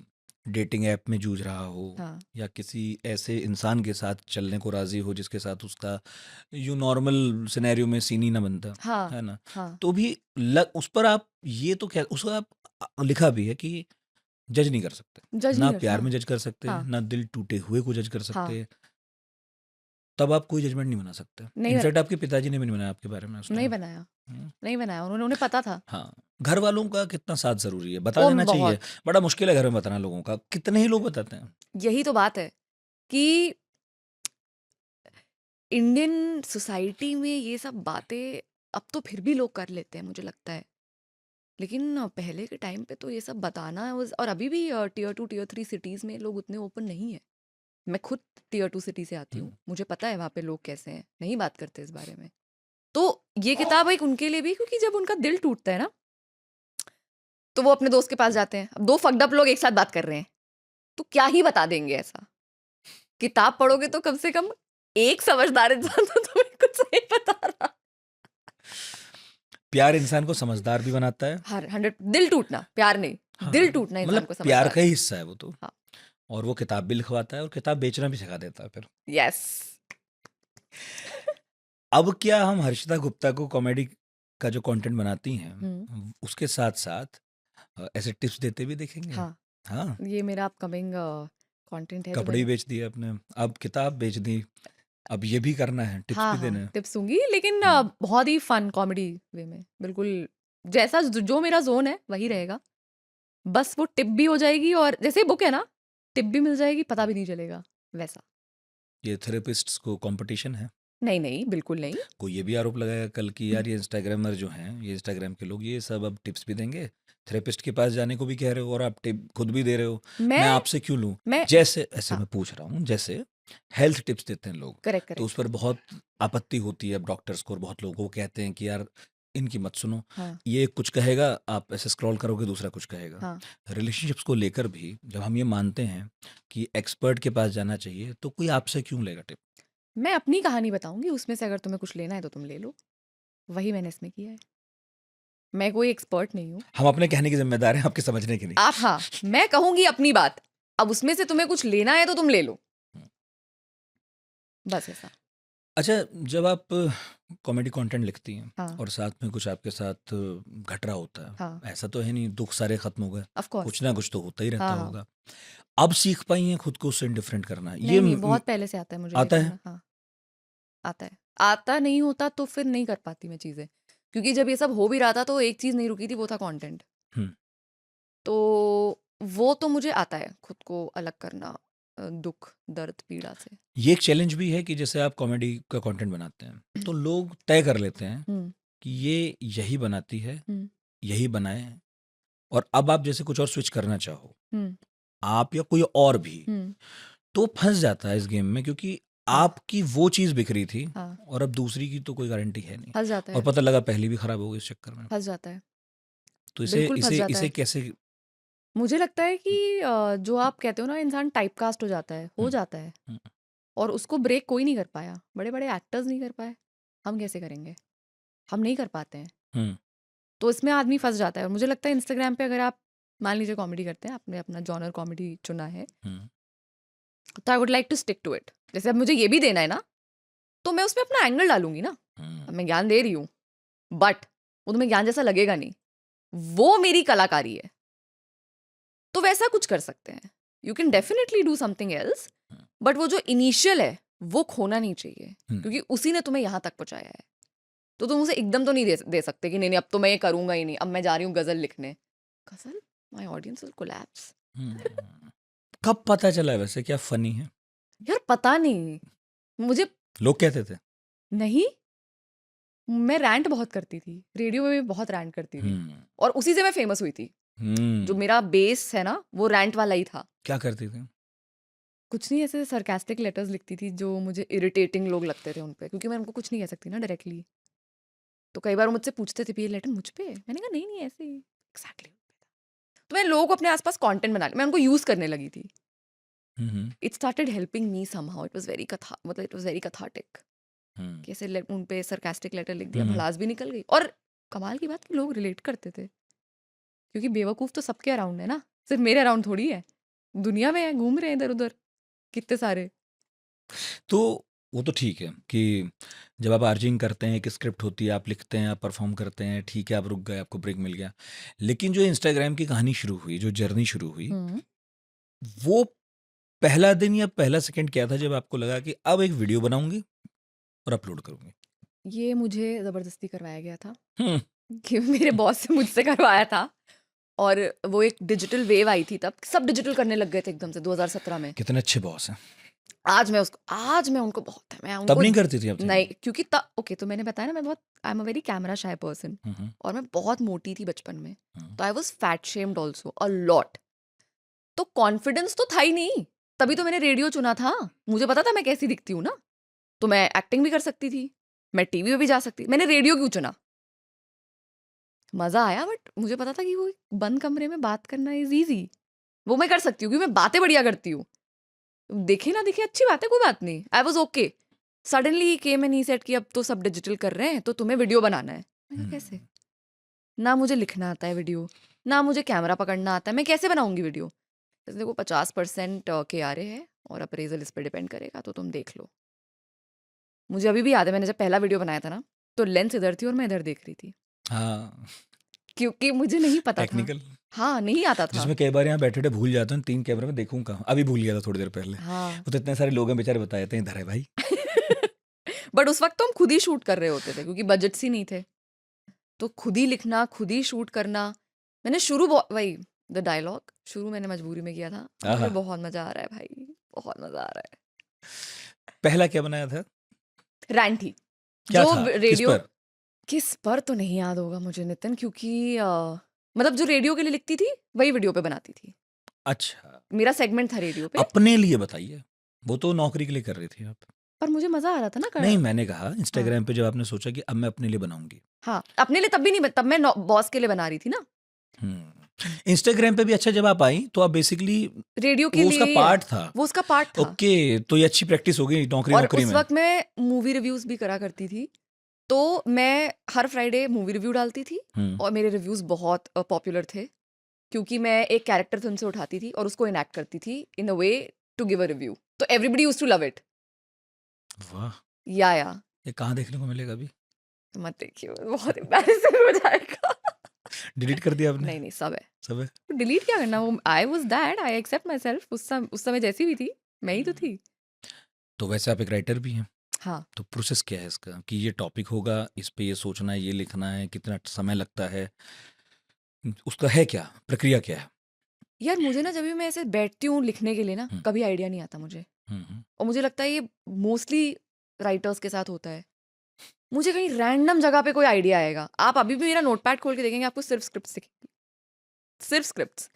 डेटिंग ऐप में जूझ रहा हो हाँ, या किसी ऐसे इंसान के साथ चलने को राज़ी हो जिसके साथ उसका यूँ नॉर्मल सिनेरियो में सीन ही ना बनता, हाँ, है ना? हाँ, तो भी उस पर आप ये तो क्या उसको आप लिखा भी है कि जज नहीं कर सकते। जज नहीं ना कर, प्यार हाँ, में जज कर सकते, हाँ, ना दिल टूटे हुए को जज कर हाँ, सकते। तब आप कोई जजमेंट नहीं बना सकते। नहीं इनफैक्ट आपके पिताजी ने भी नहीं बनाया आपके बारे में उस नहीं टाइम। बनाया, हुँ, नहीं बनाया, उन्हें उन्हें पता था। हाँ, घर वालों का कितना साथ ज़रूरी है? बता ओ देना चाहिए। बहुत, बड़ा मुश्किल है घर में बताना लोगों का। कितने ही लोग बताते हैं। यही तो बात है कि इंडियन सोसाइटी में ये सब बातें अब तो फिर भी लोग कर लेते हैं, मुझे लगता है। लेकिन पहले के टाइम पे तो ये सब बताना और अभी भी टियर 2 टियर 3 सिटीज़ में लोग उतने ओपन नहीं है। मैं खुद टियर 2 सिटी से आती हूँ, हुँ। मुझे पता है वहाँ पे लोग कैसे हैं, नहीं बात करते इस बारे में। तो ये किताब एक उनके लिए भी, क्योंकि जब उनका दिल टूटता है ना, तो वो अपने दोस्त के पास जाते हैं। अब 2 फक्ड अप लोग एक साथ बात कर रहे हैं, तो क्या ही बता देंगे ऐसा? किताब पढ़ोगे तो कम से कम एक समझदार इंसान तो तुम्हें कुछ नहीं बता रहा। प्यार इंसान को समझदार भी बनाता है। हर 100 दिल टूटना, प्यार नहीं, हाँ, दिल टूटना इंसान मतलब को प्यार समझदार का ही बनाता हिस्सा है वो तो। है। हाँ, और वो किताब भी लिखवाता है और किताब बेचना भी सिखा देता है फिर। यस। अब क्या हम हर्षिता गुप्ता को कॉमेडी का जो कंटेंट बनाती हैं, हुँ, उसके साथ-साथ ऐसे टिप्स देते भी देखेंगे? हाँ, हाँ, ये मेरा अपकमिंग कंटेंट है जो कपड़े भी मैंने, बेच दिए आपने, अब किताब बेच दी, अब ये भी करना है, टिप्स हाँ, भी देने हाँ, हैं। टिप्स दूँगी, लेकिन हुँ, बहुत ही फन कॉमेडी वे में, बिल्कुल जैसा जो मेरा ज़ोन है वही रहेगा। बस वो टिप भी हो जाएगी और जैसे बुक है ना, टिप भी मिल जाएगी, पता भी नहीं चलेगा, वैसा। ये थेरेपिस्ट्स को कॉम्पिटिशन है। नहीं, नहीं, बिल्कुल नहीं। कोई ये भी आरोप लगाएगा कल कि यार ये इंस्टाग्रामर जो हैं, ये इंस्टाग्राम के लोग ये सब अब टिप्स भी देंगे, थेरेपिस्ट के पास जाने को भी कह रहे हो और आप टिप खुद भी दे रहे हो। मैं मैं आपसे क्यों लूँ? मैं जैसे ऐसे हाँ, मैं पूछ रहा हूँ, जैसे हेल्थ टिप्स देते हैं लोग, करेक्ट, तो उस करेक्ट। पर बहुत आपत्ति होती है अब डॉक्टर्स को और बहुत लोगों को कहते हैं कि यार इनकी मत सुनो। हाँ, ये कुछ कहेगा, आप ऐसे स्क्रॉल करोगे दूसरा कुछ कहेगा। हाँ। रिलेशनशिप्स को लेकर भी जब हम ये मानते हैं कि एक्सपर्ट के पास जाना चाहिए, तो कोई आपसे क्यों लेगा टिप? मैं अपनी कहानी बताऊँगी, उसमें से अगर तुम्हें कुछ लेना है तो तुम ले लो। वही मैंने इसमें किया है। मैं कोई एक्सपर्ट नहीं हूँ। हम अपने कहने की ज़िम्मेदार हैं, आपके समझने की नहीं। आप हाँ, मैं कहूँगी अपनी बात। अब उसमें से तुम्हें कुछ लेना है तो तुम ले लो। बस ऐसा। अच्छा, जब आप कॉमेडी कंटेंट लिखती हैं हाँ, और साथ में कुछ आपके साथ घट रहा होता हाँ, है, ऐसा तो है नहीं दुख सारे खत्म हो गए, ऑफ़ कोर्स। कुछ ना कुछ तो होता ही रहता हाँ, हाँ। होगा। अब सीख पाई हैं खुद को उससे इंडिफरेंट करना, ये नहीं, नहीं, बहुत पहले से आता है मुझे ये आता है? करना। हाँ, आता है। आता नहीं होता तो फिर नहीं कर पाती मैं चीज़ें। क्योंकि जब ये सब हो भी रहा था तो एक चीज़ नहीं रुकी थी, वो था कंटेंट। हुँ, तो वो तो मुझे आता है खुद को अलग करना दुःख, दर्द, पीड़ा से। ये एक चैलेंज भी है कि जैसे आप कॉमेडी का कंटेंट बनाते हैं, तो लोग तय कर लेते हैं हुँ, कि ये यही बनाती है, हुँ, यही बनाए और अब आप जैसे कुछ और स्विच करना चाहो, हुँ, आप या कोई और भी, हुँ। तो फँस जाता है इस गेम में क्योंकि हाँ, आपकी वो चीज़ बिक रही थी हाँ। और अब दूसरी की तो कोई गारंटी है नहीं फँस जाता और है, पता लगा पहली भी खराब हो गई इस चक्कर में। फँस जाता है। तो इसे बिल्कुल फँस इसे जाता इसे है। कैसे मुझे लगता है कि जो आप कहते हो ना, इंसान टाइपकास्ट हो हुँ, जाता है हुँ, और उसको ब्रेक कोई नहीं कर पाया। बड़े-बड़े एक्टर्स नहीं कर पाए, हम कैसे करेंगे? हम नहीं कर पाते हैं। हुँ, तो इसमें आदमी फँस जाता है और मुझे लगता है इंस्टाग्राम पे अगर आप मान लीजिए कॉमेडी करते हैं, आपने अपना जॉनर कॉमेडी चुना है, हुँ, तो I would like to stick to it. जैसे अब मुझे ये भी देना है ना, तो मैं उसमें अपना एंगल डालूँगी ना। हुँ। अब मैं ज्ञान दे रही हूँ, बट वो तुम्हें ज्ञान जैसा लगेगा नहीं। वो मेरी कलाकारी है। तो वैसा कुछ कर सकते हैं। You can definitely do something else, but वो जो इनिशियल है, वो खोना नहीं चाहिए, हुँ। क्योंकि उसी ने तुम्हें यहाँ तक पहुँचाया है। तो तुम उसे एकदम तो नहीं दे सकते कि नहीं, नहीं, अब तो मैं ये करूँगा ही नहीं, अब मैं जा रही हूँ गज़ल लिखने। गज़ल? My audience will collapse. Hmm. कब पता चला वैसे कि आप फ़नी हैं? यार पता नहीं, मुझे लोग कहते थे? नहीं, मैं रैंट बहुत करती थी। रेडियो में भी बहुत रैंट करती थी हुँ, और उसी से मैं फ़ेमस हुई थी। जो हुँ। मेरा बेस है ना, वो रैंट वाला ही था। क्या करती थी? कुछ नहीं, ऐसे सरकास्टिक लेटर्स लिखती थी जो मुझे इरिटेटिंग लोग लगते थे उन पे, क्योंकि मैं उनको कुछ नहीं कह सकती ना डायरेक्टली। तो कई बार वो मुझसे पूछते थे भी ये लेटर मुझ पे? मैंने कहा नहीं, नहीं ऐसे ही एग्ज़ैक्टली। तो मैं लोगों को अपने आस-पास कंटेंट बना लिया, मैं उनको यूज़ करने लगी थी। Hmm, hmm, it started helping me somehow, it was very मतलब it was very cathartic. Hmm, कैसे उन पे सरकास्टिक लेटर लिख दिया, हुँ, हुँ। भड़ास भी निकल गई और कमाल की बात कि लोग रिलेट करते थे, क्योंकि बेवकूफ़ तो सबके अराउंड है ना, सिर्फ मेरे अराउंड थोड़ी है। दुनिया में है, घूम रहे हैं इधर-उधर कितने सारे। तो वो तो ठीक है कि जब आप आर्जिंग करते हैं, एक स्क्रिप्ट होती है, आप लिखते हैं, आप परफ़ॉर्म करते हैं, ठीक है, आप रुक गए, आपको ब्रेक मिल गया। लेकिन जो इंस्टाग्राम की कहानी शुरू हुई, जो जर्नी शुरू हुई, हुँ। वो पहला दिन या पहला सेकंड क्या था जब आपको लगा कि अब एक वीडियो बनाऊँगी और अपलोड करूँगी? ये मुझे ज़बरदस्ती करवाया गया था। हुँ, कि मेरे बॉस से मुझसे करवाया था। और वो एक डिजिटल वेव आई थी, तब सब डिजिटल करने लग गए थे एकदम से 2017 में। कितने अच्छे बॉस हैं। आज मैं उनको बहुत है, मैं तब उनको नहीं करती थी, अब थी? नहीं, क्योंकि तब ओके, तो मैंने बताया ना, मैं बहुत I am a very camera shy person, hmm, और मैं बहुत मोटी थी बचपन में, हम्म। तो I was fat shamed also a lot. तो कॉन्फिडेंस तो था ही नहीं, तभी तो मैंने रेडियो चुना था। मुझे पता था मैं कैसी दिखती हूँ ना, तो मैं एक्टिंग भी कर सकती थी, मैं टीवी में भी जा सकती, मैंने रेडियो क्यों चुना? मजा आया, बट मुझे पता था कि वो एक बंद कमरे में बात करना इज ईजी, वो मैं कर सकती हूँ क्योंकि मैं बातें बढ़िया करती हूँ। दिखे ना दिखे अच्छी बात है, कोई बात नहीं, I was okay. Suddenly came and he said कि अब तो सब डिजिटल कर रहे हैं, तो तुम्हें वीडियो बनाना है। मैंने कहा, कैसे? ना मुझे लिखना आता है वीडियो, ना मुझे कैमरा पकड़ना आता है, मैं कैसे बनाऊंगी वीडियो? देखो 50% के आ रहे हैं और अप्रेजल इस पर डिपेंड करेगा, तो तुम देख लो। मुझे अभी भी याद है, मैंने जब पहला वीडियो बनाया था ना, तो लेंस इधर थी और मैं इधर देख रही थी, हाँ, क्योंकि मुझे नहीं पता था। टेक्निकल। हाँ, नहीं आता था। जिसमें कई बार यहाँ बैठे बैठे भूल जाते हैं, 3 कैमरे में देखूंगा, अभी भूल गया था थोड़ी देर पहले। हाँ। वो तो इतने सारे लोग हैं बेचारे, बताए थे इधर है भाई। बट उस वक्त तो हम खुद ही शूट कर रहे होते थे क्योंकि बजट्स ही नहीं थे, तो खुद ही लिखना, खुद ही शूट करना। मैंने शुरू वही द डायलॉग शुरू मैंने मजबूरी में किया था, और मुझे आहा, बहुत मजा आ रहा है भाई, बहुत मजा आ रहा पहला क्या बनाया था? है। रैंटी क्या जो था, किस रेडियो, पर? किस पर तो नहीं याद होगा मुझे नितिन, क्योंकि मतलब जो रेडियो के लिए लिखती थी वही वीडियो पे बनाती थी। अच्छा, मेरा सेगमेंट था रेडियो पे, अपने लिए बताइए, वो तो नौकरी के लिए कर रही थी आप। पर मुझे मजा आ रहा था ना नहीं, मैंने कहा हाँ। इंस्टाग्राम पे जब आपने सोचा कि अब मैं अपने लिए बनाऊंगी। हाँ, अपने लिए तब भी नहीं, तब मैं बॉस के लिए बना रही थी ना। इंस्टाग्राम पे भी अच्छा, जब आप आई तो आप बेसिकली रेडियो के वो लिए उसका ही है, पार्ट था। वो उसका पार्ट था। ओके, तो ये अच्छी प्रैक्टिस हो गई नौकरी और नौकरी उस में। वक्त मैं मूवी रिव्यूज भी करा करती थी, तो मैं हर फ्राइडे मूवी रिव्यू डालती थी, हम्म, और मेरे रिव्यूज बहुत पॉपुलर थे, क्योंकि मैं एक कैरेक्टर फिल्म से उठाती थी और उसको इनैक्ट करती थी in a way to give a review, तो everybody used to love it. वाह, या ये कहाँ देखने को मिलेगा अभी? मत देखिए, बहुत एम्बैरेसिंग हो जाएगा। डिलीट कर दिया आपने? नहीं नहीं, सब है। सब है। डिलीट क्या करना, वो I was that, I accept myself, उस समय जैसी भी थी मैं ही तो थी। तो वैसे आप एक राइटर भी हैं, हाँ तो प्रोसेस क्या है इसका कि ये टॉपिक होगा, इस पे ये सोचना है, ये लिखना है, कितना समय लगता है, उसका है क्या, प्रक्रिया क्या है? यार, मुझे ना जब भी मैं ऐसे बैठती हूँ लिखने के लिए ना, हम्म, कभी आइडिया नहीं आता मुझे, हम्म, और मुझे लगता है ये मोस्टली राइटर्स के साथ होता है। मुझे कहीं रैंडम जगह पे कोई आइडिया आएगा, आप अभी भी मेरा नोटपैड खोल के देखेंगे, आपको सिर्फ स्क्रिप्ट्स दिखेंगी, सिर्फ स्क्रिप्ट्स।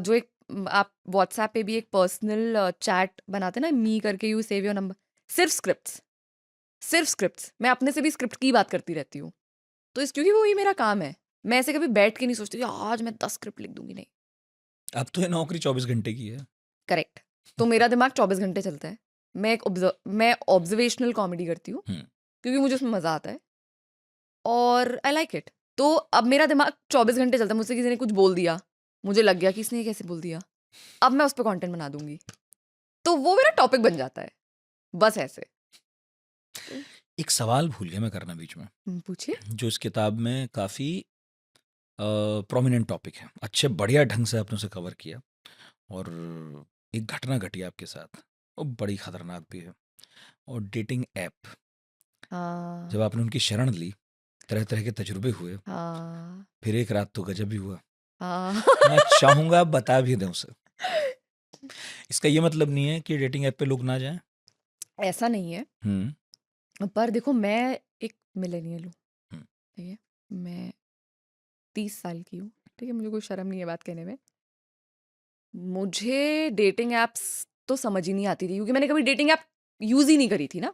जो एक आप व्हाट्सएप पे भी एक पर्सनल चैट बनाते हैं ना, मी करके, यू सेव योर नंबर, सिर्फ स्क्रिप्ट्स, सिर्फ स्क्रिप्ट्स। मैं अपने से भी स्क्रिप्ट की बात करती रहती हूँ, तो इस क्योंकि वो ही मेरा काम है। मैं ऐसे कभी बैठ के नहीं सोचती कि आज मैं 10 स्क्रिप्ट लिख दूंगी, नहीं। अब तो ये नौकरी 24 घंटे की है। करेक्ट। तो मेरा दिमाग 24 घंटे चलता है। मैं ऑब्जर्वेशनल कॉमेडी करती हूँ, हम्म, क्योंकि मुझे उसमें मजा आता है, और आई लाइक इट। तो अब मेरा दिमाग 24 घंटे चलता है, मुझसे किसी ने कुछ बोल दिया, मुझे लग गया कि इसने ये कैसे बोल दिया, अब मैं उस पर कंटेंट बना दूंगी, तो वो मेरा टॉपिक बन जाता है, बस ऐसे। एक सवाल भूल गया मैं करना बीच में, पूछिए। जो इस किताब में काफ़ी प्रोमिनेंट टॉपिक है, अच्छे बढ़िया ढंग से आपने उसे कवर किया, और एक घटना घटी आपके साथ, वो बड़ी खतरनाक भी है, और डेटिंग ऐप, हाँ जब आपने उनकी शरण ली, तरह तरह के तजुर्बे हुए, हाँ फिर एक रात तो गजब भी हुआ। हाँ। मैं चाहूँगा आप बता भी दें उसे। इसका ये मतलब नहीं है कि डेटिंग ऐप पे लोग ना जाएं। ऐसा नहीं है, पर देखो, मैं एक मिलेनियल हूँ, हम्म, ठीक है, मैं 30 साल की हूँ, ठीक है, मुझे कोई शर्म नहीं है बात कहने में। मुझे डेटिंग एप्स तो समझ ही नहीं आती थी, क्योंकि मैंने कभी डेटिंग ऐप यूज ही नहीं करी थी ना।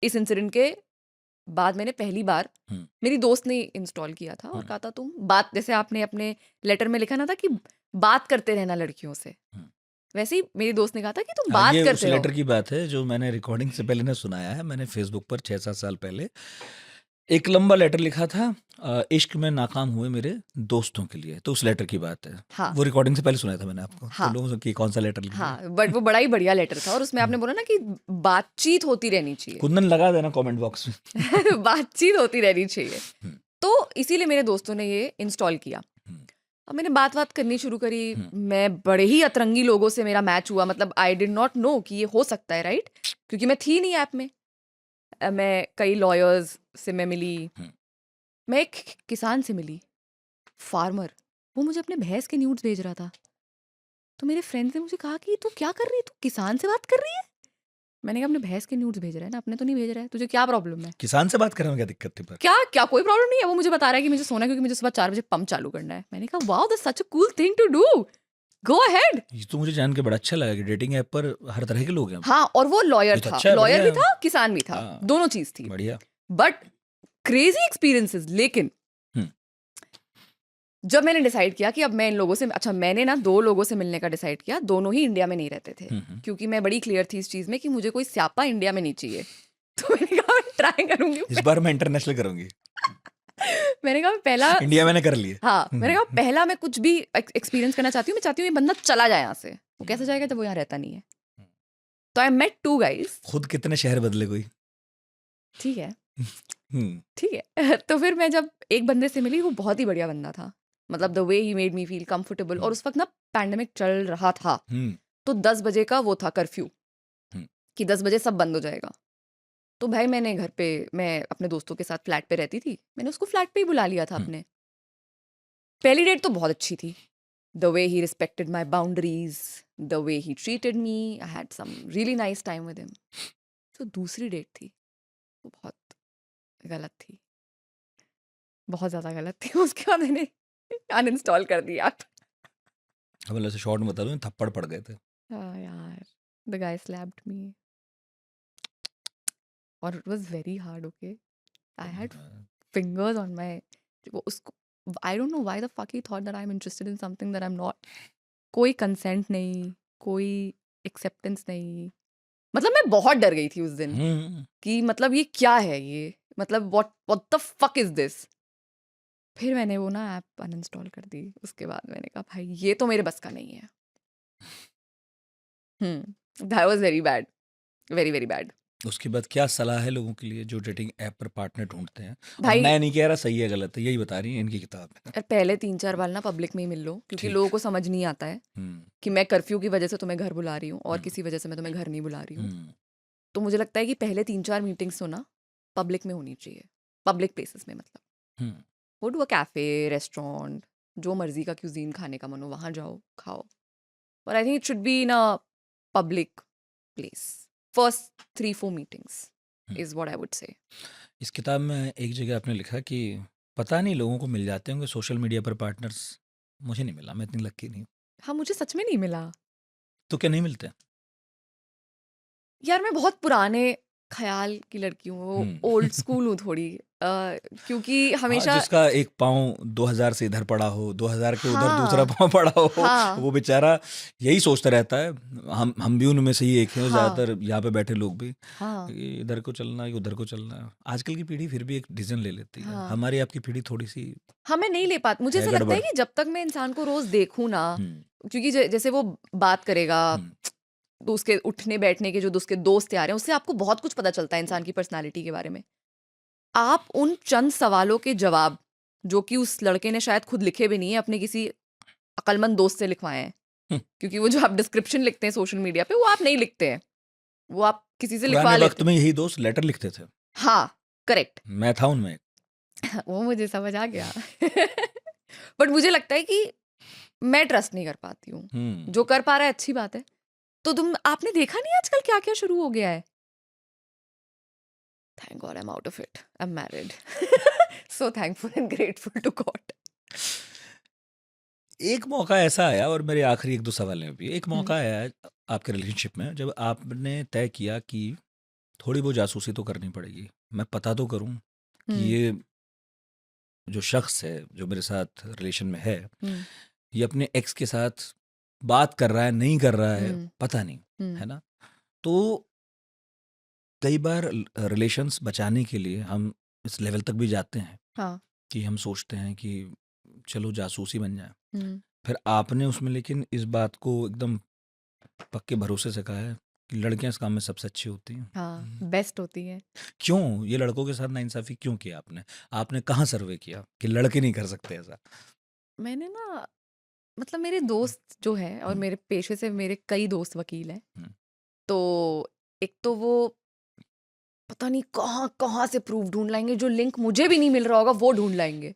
इस इंसिडेंट के बाद मैंने पहली बार, हम्म, मेरी दोस्त ने इंस्टॉल किया था और हम्म, कहा था तुम बात, जैसे आपने अपने लेटर में लिखा ना था कि बात करते रहना लड़कियों से, हम्म। वैसे ही मेरी दोस्त ने कहा था कि तुम हाँ, बात ये उस करते रहो। लेटर की बात है जो मैंने रिकॉर्डिंग से पहले ने सुनाया है। मैंने फेसबुक पर 6-7 साल पहले एक लंबा लेटर लिखा था, इश्क में नाकाम हुए मेरे दोस्तों के लिए, तो उस लेटर की बात है। हाँ वो रिकॉर्डिंग से पहले सुनाया था मैंने आपको, तो हाँ लोगों से कि कौन सा लेटर लिख दिया। हाँ, बट वो बड़ा ही बढ़िया लेटर था, और उसमें आपने बोला ना कि बातचीत होती रहनी चाहिए। कुंदन लगा देना कमेंट बॉक्स में। बातचीत होती रहनी चाहिए, हम्म, तो इसीलिए मेरे दोस्तों ने ये इंस्टॉल किया। हम्म, अब मैंने बात करनी शुरू करी, हम्म, मैं बड़े ही अतरंगी लोगों से मेरा मैच हुआ, मतलब आई डिड नॉट नो कि ये हो सकता है, राइट, क्योंकि मैं थी नहीं ऐप में। मैं कई लॉयर्स से मैं मिली, हम्म, मैं एक किसान से मिली, फार्मर। वो मुझे अपने भैंस के न्यूड्स भेज रहा था। तो मेरे फ्रेंड्स ने मुझे कहा कि तू क्या कर रही है, तू किसान से बात कर रही है। मैंने कहा अपने भैंस के न्यूड्स भेज रहा है ना, अपने तो नहीं भेज रहा है, तुझे क्या प्रॉब्लम है? किसान से बात करने में क्या दिक्कत थी पर? क्या क्या कोई प्रॉब्लम नहीं है। वो मुझे बता रहा है कि मुझे सोना है क्योंकि मुझे सुबह 4 बजे पंप चालू करना है। मैंने कहा wow, that's such a cool thing to do, go ahead. ये तो मुझे जान के बड़ा अच्छा लगा कि डेटिंग ऐप पर हर तरह के लोग हैं। हाँ, और वो लॉयर ये तो था, अच्छा है, लॉयर बढ़िया भी है। था, किसान भी था, हाँ। दोनों चीज थी। बढ़िया। But crazy experiences. लेकिन हम्म। जब मैंने डिसाइड किया कि अब मैं इन लोगों से, अच्छा मैंने ना 2 लोगों से मिलने का डिसाइड किया, दोनों ही इंडिया में नहीं रहते थे। क्योंकि मैं बड़ी क्लियर थी इस चीज में कि मुझे कोई स्यापा इंडिया में नहीं चाहिए। तो मैंने कहा मैं ट्राई करूंगी। इस बार मैं इंटरनेशनल करूंगी। मैंने कहा पहला, इंडिया मैंने कर लिए। हाँ मैंने कहा पहला मैं कुछ भी एक्सपीरियंस करना चाहती हूँ। मैं चाहती हूँ ये बंदा चला जाए यहाँ से। वो कैसे जाएगा जब वो यहाँ रहता नहीं है? तो आई मेट 2 गाइस। खुद कितने शहर बदले कोई? ठीक है, हम्म। ठीक है। तो फिर मैं जब एक बंदे से मिली, वो बहुत ही बढ़िया बंदा था। मतलब the way he made me feel comfortable. और उस वक्त ना पैंडेमिक चल रहा था, हम्म। तो 10 बजे का वो था कर्फ्यू हम्म। कि 10 बजे सब बंद हो जाएगा। तो भाई मैंने घर पे, मैं अपने दोस्तों के साथ फ्लैट पे रहती थी, मैंने उसको फ्लैट पे ही बुला लिया था अपने। पहली डेट तो बहुत अच्छी थी। The way he respected my boundaries, the way he treated me, I had some really nice time with him. जो दूसरी डेट थी वो बहुत गलत थी, बहुत ज़्यादा गलत थी। उसके बाद मैंने अनइंस्टॉल कर दिया। अब ऐसे शॉर्ट में बता दूं, थप्पड़ पड़ गए थे। हाँ यार, द गाय स्लैप्ड मी और it was very hard. Okay, I had fingers on my, वो उसको, I don't know why the fuck he thought that I'm interested in something that I'm not. कोई consent नहीं, कोई acceptance नहीं। मतलब मैं बहुत डर गई थी उस दिन कि मतलब ये क्या है ये, मतलब what the fuck is this। फिर मैंने वो ना ऐप अनइंस्टॉल कर दी। उसके बाद मैंने कहा भाई ये तो मेरे बस का नहीं है। that was very bad, very very bad। उसके बाद क्या सलाह है लोगों के लिए जो डेटिंग ऐप पर पार्टनर ढूंढते हैं? और भाई मैं नहीं कह रहा सही है गलत है, यही बता रही है इनकी किताब में। पहले 3-4 बार ना पब्लिक में ही मिल लो, क्योंकि ठीक। लोगों को समझ नहीं आता है हम्म। कि मैं कर्फ्यू की वजह से तुम्हें घर बुला रही हूँ और हम्म। किसी वजह से मैं तुम्हें घर नहीं बुला रही हूँ। हम्म। तो मुझे लगता है कि पहले 3-4 मीटिंग्स तो ना पब्लिक में होनी चाहिए, पब्लिक प्लेसेस में। मतलब हम्म। वो टू अ कैफे, रेस्टोरेंट, जो मर्जी का क्यूजीन खाने का मन हो वहाँ जाओ खाओ। पर I think it should be in a public place. First 3-4 meetings is what I would say. इस किताब में एक जगह आपने लिखा कि पता नहीं लोगों को मिल जाते होंगे सोशल मीडिया पर पार्टनर्स, मुझे नहीं मिला, मैं इतनी लक्की नहीं। हाँ, मुझे सच में नहीं मिला तो क्या नहीं मिलते? यार। मैं बहुत पुराने ख्याल की लड़की हूँ, ओल्ड स्कूल हूँ थोड़ी। क्योंकि हाँ, हमेशा, जिसका एक पाँव 2000 से इधर पड़ा हो, 2000 के उधर दूसरा हाँ पाँव पड़ा हो, हाँ वो बेचारा यही सोचता रहता है। हम भी उनमें से ही एक हैं, हाँ ज़्यादातर यहाँ पे बैठे लोग भी, हाँ कि इधर को चलना है कि उधर को चलना है। आजकल की पीढ़ी फिर भी एक डिसीजन ले लेती है, हाँ हमारी आपकी पीढ़ी थोड़ी सी हाँ, मैं नहीं ले पाती। मुझे है ऐसा लगता है गड़बड़। कि जब तक मैं इंसान को रोज देखूं ना, हम्म। क्योंकि जैसे वो बात करेगा, हम्म। तो उसके उठने बैठने के जो उसके दोस्त यार हैं, उससे आपको बहुत कुछ पता चलता है इंसान की पर्सनालिटी के बारे में। आप उन चंद सवालों के जवाब, जो कि उस लड़के ने शायद खुद लिखे भी नहीं है, अपने किसी अक्लमंद दोस्त से लिखवाए हैं। क्योंकि वो जो आप डिस्क्रिप्शन लिखते हैं सोशल मीडिया पे, वो आप नहीं लिखते हैं, वो आप किसी से लिखवा पुराने लेते वक्त में यही दोस्त लेटर लिखते थे, हैं। हाँ, करेक्ट। मैं था उनमें। वो मुझे समझ आ गया। बट मुझे लगता है कि मैं ट्रस्ट नहीं कर पाती हूँ। जो कर पा रहा है अच्छी बात है। तो आपने देखा नहीं आजकल क्या क्या शुरू हो गया है? Thank God I am out of it, I am married. So thankful and grateful to God. एक मौका ऐसा आया, और मेरे आखिरी 1-2 सवाल हैं भी, एक मौका आया आपके रिलेशनशिप में जब आपने तय किया कि थोड़ी बहुत जासूसी तो करनी पड़ेगी, मैं पता तो करूं कि ये जो शख्स है जो मेरे साथ रिलेशन में है, ये अपने एक्स के साथ बात कर रहा है नहीं कर रहा है, पता नहीं, है ना? तो कई बार रिलेशंस बचाने के लिए हम इस लेवल तक भी जाते हैं हाँ कि हम सोचते हैं कि चलो जासूसी बन जाए। फिर आपने उसमें लेकिन इस बात को एकदम पक्के भरोसे से कहा है कि लड़कियां इस काम में सबसे अच्छी होती हैं। हाँ, बेस्ट होती है। क्यों ये लड़कों के साथ नाइंसाफी क्यों किया आपने? आपने कहाँ सर्वे किया कि लड़के नहीं कर सकते ऐसा? मैंने ना, मतलब मेरे दोस्त जो है, और मेरे पेशे से मेरे कई दोस्त वकील हैं। तो एक तो वो पता नहीं कहाँ कहाँ से प्रूफ ढूंढ लाएंगे, जो लिंक मुझे भी नहीं मिल रहा होगा वो ढूंढ लाएंगे।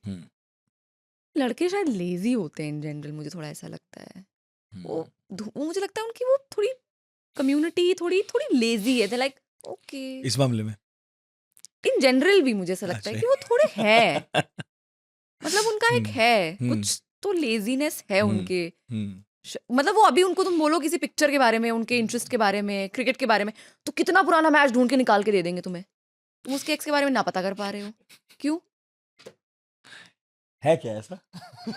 लड़के शायद लेजी होते हैं इन जनरल, मुझे थोड़ा ऐसा लगता है। वो मुझे लगता है उनकी वो थोड़ी कम्युनिटी थोड़ी थोड़ी लेजी है, लाइक ओके। इस मामले में इन जनरल भी मुझे ऐसा लगता है अच्छा। कि वो थोड़े हैं, मतलब उनका एक है हम्म, कुछ तो लेजीनेस है हम्म, उनके। हम्म, मतलब वो अभी उनको तुम बोलो किसी पिक्चर के बारे में, उनके इंटरेस्ट के बारे में, क्रिकेट के बारे में, तो कितना पुराना मैच ढूंढ के निकाल के दे देंगे तुम्हें। तुम उसके एक्स के बारे में ना पता कर पा रहे हो, क्यों? है क्या ऐसा? ये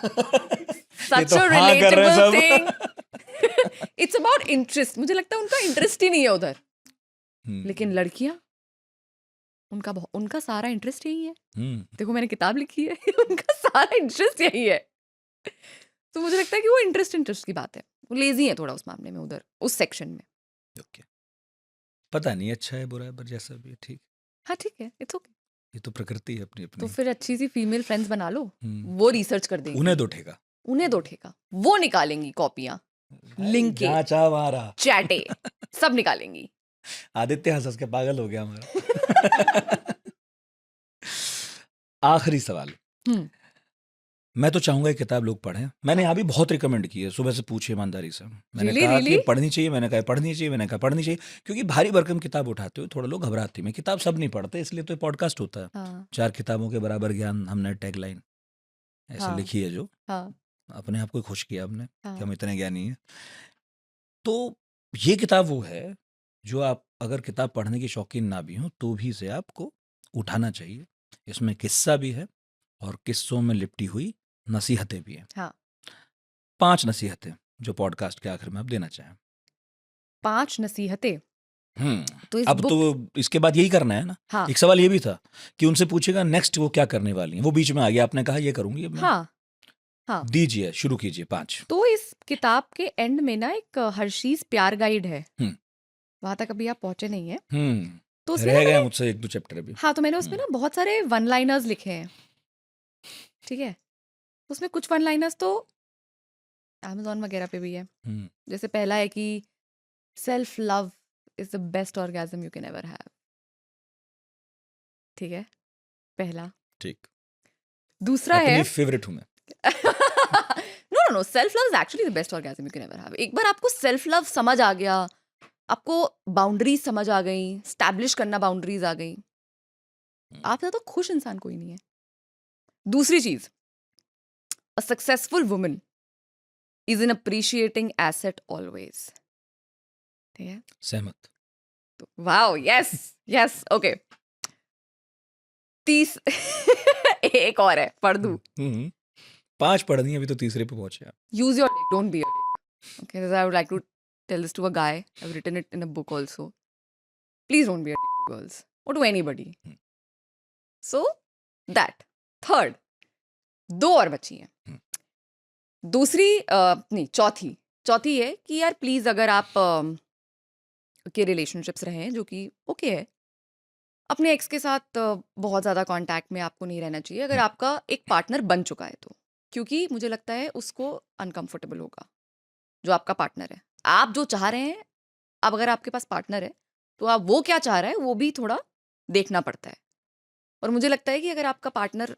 सच तो अ हाँ कर रहे हैं रिलेटेबल सब। थिंग। इट्स अबाउट इंटरेस्ट, मुझे लगता है उनका इंटरेस्ट ही नहीं है उधर। लेकिन लड़कियां, उनका सारा इंटरेस्ट यही है। देखो मैंने किताब लिखी है उनका सारा इंटरेस्ट यही है। तो मुझे लगता है कि वो इंटरेस्ट की बात है, वो लेजी है थोड़ा उस मामले में, उधर उस सेक्शन में। ओके, पता नहीं अच्छा है बुरा है, पर जैसा भी है ठीक। हाँ ठीक है, इट्स ओके। ये तो प्रकृति है अपनी तो अपनी। फिर अच्छी सी फीमेल फ्रेंड्स बना लो, हम्म, वो रिसर्च कर देंगी, उन्हें दो ठेका, उन्हें दो ठेका, वो निकालेंगी कॉपियां, लिंक के, जहाँ चाह वहाँ रहा। चैटे, सब निकालेंगी। आदित्य हंस हंस के पागल हो गया हमारा। आखिरी सवाल, हम्म, मैं तो चाहूंगा ये किताब लोग पढ़ें। मैंने यहाँ भी बहुत रिकमेंड की है, सुबह से पूछे ईमानदारी से। मैंने Really, कहा कि really? ये पढ़नी चाहिए, मैंने कहा पढ़नी चाहिए, मैंने कहा पढ़नी चाहिए, क्योंकि भारी भरकम किताब उठाते हुए थोड़ा लोग घबराते हैं। किताब सब नहीं पढ़ते, इसलिए तो ये पॉडकास्ट होता है। हाँ 4 किताबों के बराबर ज्ञान, हमने टैगलाइन ऐसे हाँ लिखी है, जो हाँ अपने आप को खुश किया हमने कि हाँ। हम इतने ज्ञानी हैं। तो ये किताब वो है जो आप अगर किताब पढ़ने की शौकीन ना भी हो तो भी इसे आपको उठाना चाहिए। इसमें किस्सा भी है और किस्सों में लिपटी हुई नसीहतें भी हैं। हाँ 5 नसीहतें जो पॉडकास्ट के आखिर में आप देना चाहें। 5 नसीहतें। तो इस अब तो बुक, इसके बाद यही करना है ना। हाँ एक सवाल ये भी था कि उनसे पूछेगा नेक्स्ट वो क्या करने वाली हैं। वो बीच में आ गया, आपने कहा ये करूंगी अब मैं। हाँ हाँ। दीजिए, शुरू कीजिए 5। तो इस किताब के एंड में ना एक हर्शीज प्यार गाइड है, हम्म वहां तक अभी आप पहुंचे नहीं है। तो हम्म उसमें ना रह गया मैंने, मुझसे 1-2 चैप्टर अभी। हाँ तो मैंने उसमें हम्म ना बहुत सारे वन लाइनर्स लिखे हैं, ठीक है। उसमें कुछ वन लाइनर्स तो अमेज़न वगैरह पे भी है। हम्म जैसे पहला है कि self love is the best orgasm you can ever have, ठीक है, पहला। ठीक, दूसरा है अपनी फेवरेट हूं मैं। No no no, self love is actually the best orgasm you can ever have. एक बार आपको सेल्फ लव समझ आ गया, आपको बाउंड्रीज समझ आ गई, स्टैब्लिश करना बाउंड्रीज आ गई, आप ज़्यादा खुश इंसान कोई नहीं है। दूसरी चीज, a successful woman is an appreciating asset always, ठीक है। सहमत। Wow, yes yes, okay. तीस एक और है, पढ़ दूं? 5 पढ़नी है, अभी तो तीसरे पे पहुंचे आप। Use your dick, don't be a dick. Okay, this I would like to tell this to a guy. I've written it in a book also. Please don't be a dick to girls or to anybody. So that. Third, 2 और बची हैं। दूसरी नहीं, चौथी है कि यार please, अगर आप के रिलेशनशिप्स रहे जो कि ओके है, अपने एक्स के साथ बहुत ज़्यादा कांटेक्ट में आपको नहीं रहना चाहिए अगर आपका एक पार्टनर बन चुका है तो, क्योंकि मुझे लगता है उसको अनकंफर्टेबल होगा जो आपका पार्टनर है। आप जो चाह रहे हैं, अब अगर आपके पास पार्टनर है तो आप वो क्या चाह रहा है वो भी थोड़ा देखना पड़ता है। और मुझे लगता है कि अगर आपका पार्टनर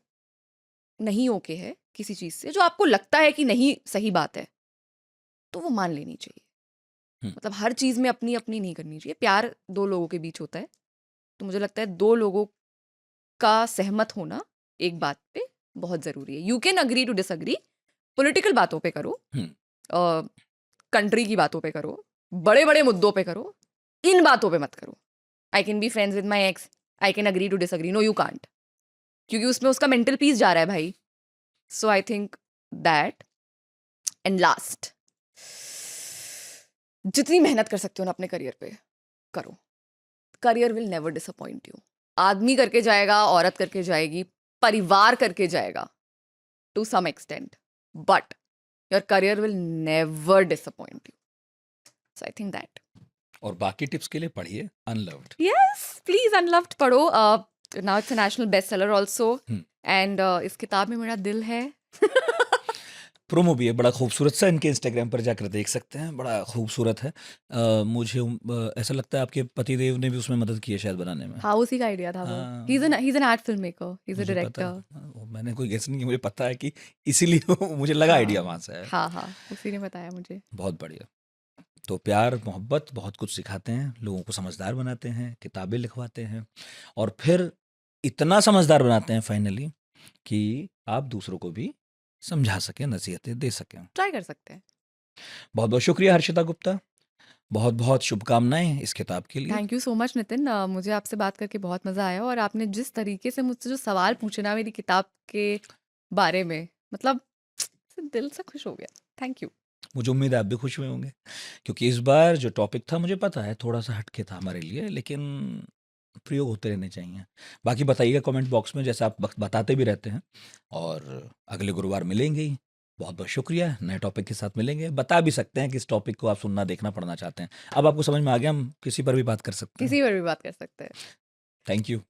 नहीं ओके है किसी चीज़ से, जो आपको लगता है कि नहीं सही बात है, तो वो मान लेनी चाहिए। मतलब हर चीज़ में अपनी अपनी नहीं करनी चाहिए। प्यार 2 लोगों के बीच होता है, तो मुझे लगता है 2 लोगों का सहमत होना एक बात पे बहुत ज़रूरी है। You can agree to disagree, political बातों पे करो, कंट्री की बातों पे करो, बड़े बड़े मुद्दों पे करो, इन बातों पे मत करो। I can be friends with my ex, I can agree to disagree, no you can't, क्योंकि उसमें उसका मेंटल पीस जा रहा है भाई। So I think that. And last, जितनी मेहनत कर सकते हो ना अपने करियर पे करो। Career will never disappoint you. आदमी करके जाएगा, औरत करके जाएगी, परिवार करके जाएगा to some extent, but your career will never disappoint you. So I think that. और बाकी टिप्स के लिए पढ़िए अनलव्ड। यस प्लीज, अनलव्ड पढ़ो। Now it's a national best seller also, and इस किताब में मेरा दिल है। प्रोमो भी है, बड़ा खूबसूरत सा, इनके इंस्टाग्राम पर जाकर देख सकते हैं, बड़ा खूबसूरत है। मुझे ऐसा लगता है आपके पतिदेव ने भी उसमें मदद की है शायद बनाने में। हाँ, उसी का आइडिया था वो। हाँ, he's an art filmmaker, he's a मुझे पता है। director। वो मैंने कोई गेस नहीं किया, मुझे पता है कि इसीलिए वो मुझे लगा आइडिया हाँ, वहाँ से है। हाँ, हाँ, उसी ने बताया मुझे। बहुत बढ़िया। तो प्यार, मोहब्बत बहुत कुछ सिखाते हैं, लोगों को समझदार बनाते हैं, किताबें लिखवाते हैं और फिर इतना समझदार बनाते हैं फाइनली कि आप दूसरों को भी समझा सकें, नसीहतें दे सकें। ट्राई कर सकते हैं। बहुत-बहुत शुक्रिया हर्षिता गुप्ता। बहुत-बहुत शुभकामनाएँ इस किताब के लिए। Thank you so much Nitin, मुझे आपसे बात करके बहुत मज़ा आया और आपने जिस तरीके से मुझसे जो सवाल पूछे ना मेरी किताब के बारे में, मतलब दिल से खुश हो गया। Thank you. मुझे उम्मीद है आप भी खुश हुए होंगे, क्योंकि इस बार जो टॉपिक था मुझे पता है थोड़ा-सा हटके था हमारे लिए, लेकिन प्रयोग होते रहने चाहिए। बाकी बताइएगा कमेंट बॉक्स में, जैसे आप बताते भी रहते हैं, और अगले गुरुवार मिलेंगे ही। बहुत-बहुत शुक्रिया, नए टॉपिक के साथ मिलेंगे। बता भी सकते हैं कि इस टॉपिक को आप सुनना, देखना, पढ़ना चाहते हैं। अब आपको समझ में आ गया, हम किसी पर भी बात कर सकते हैं। किसी पर भी बात कर सकते हैं। Thank you.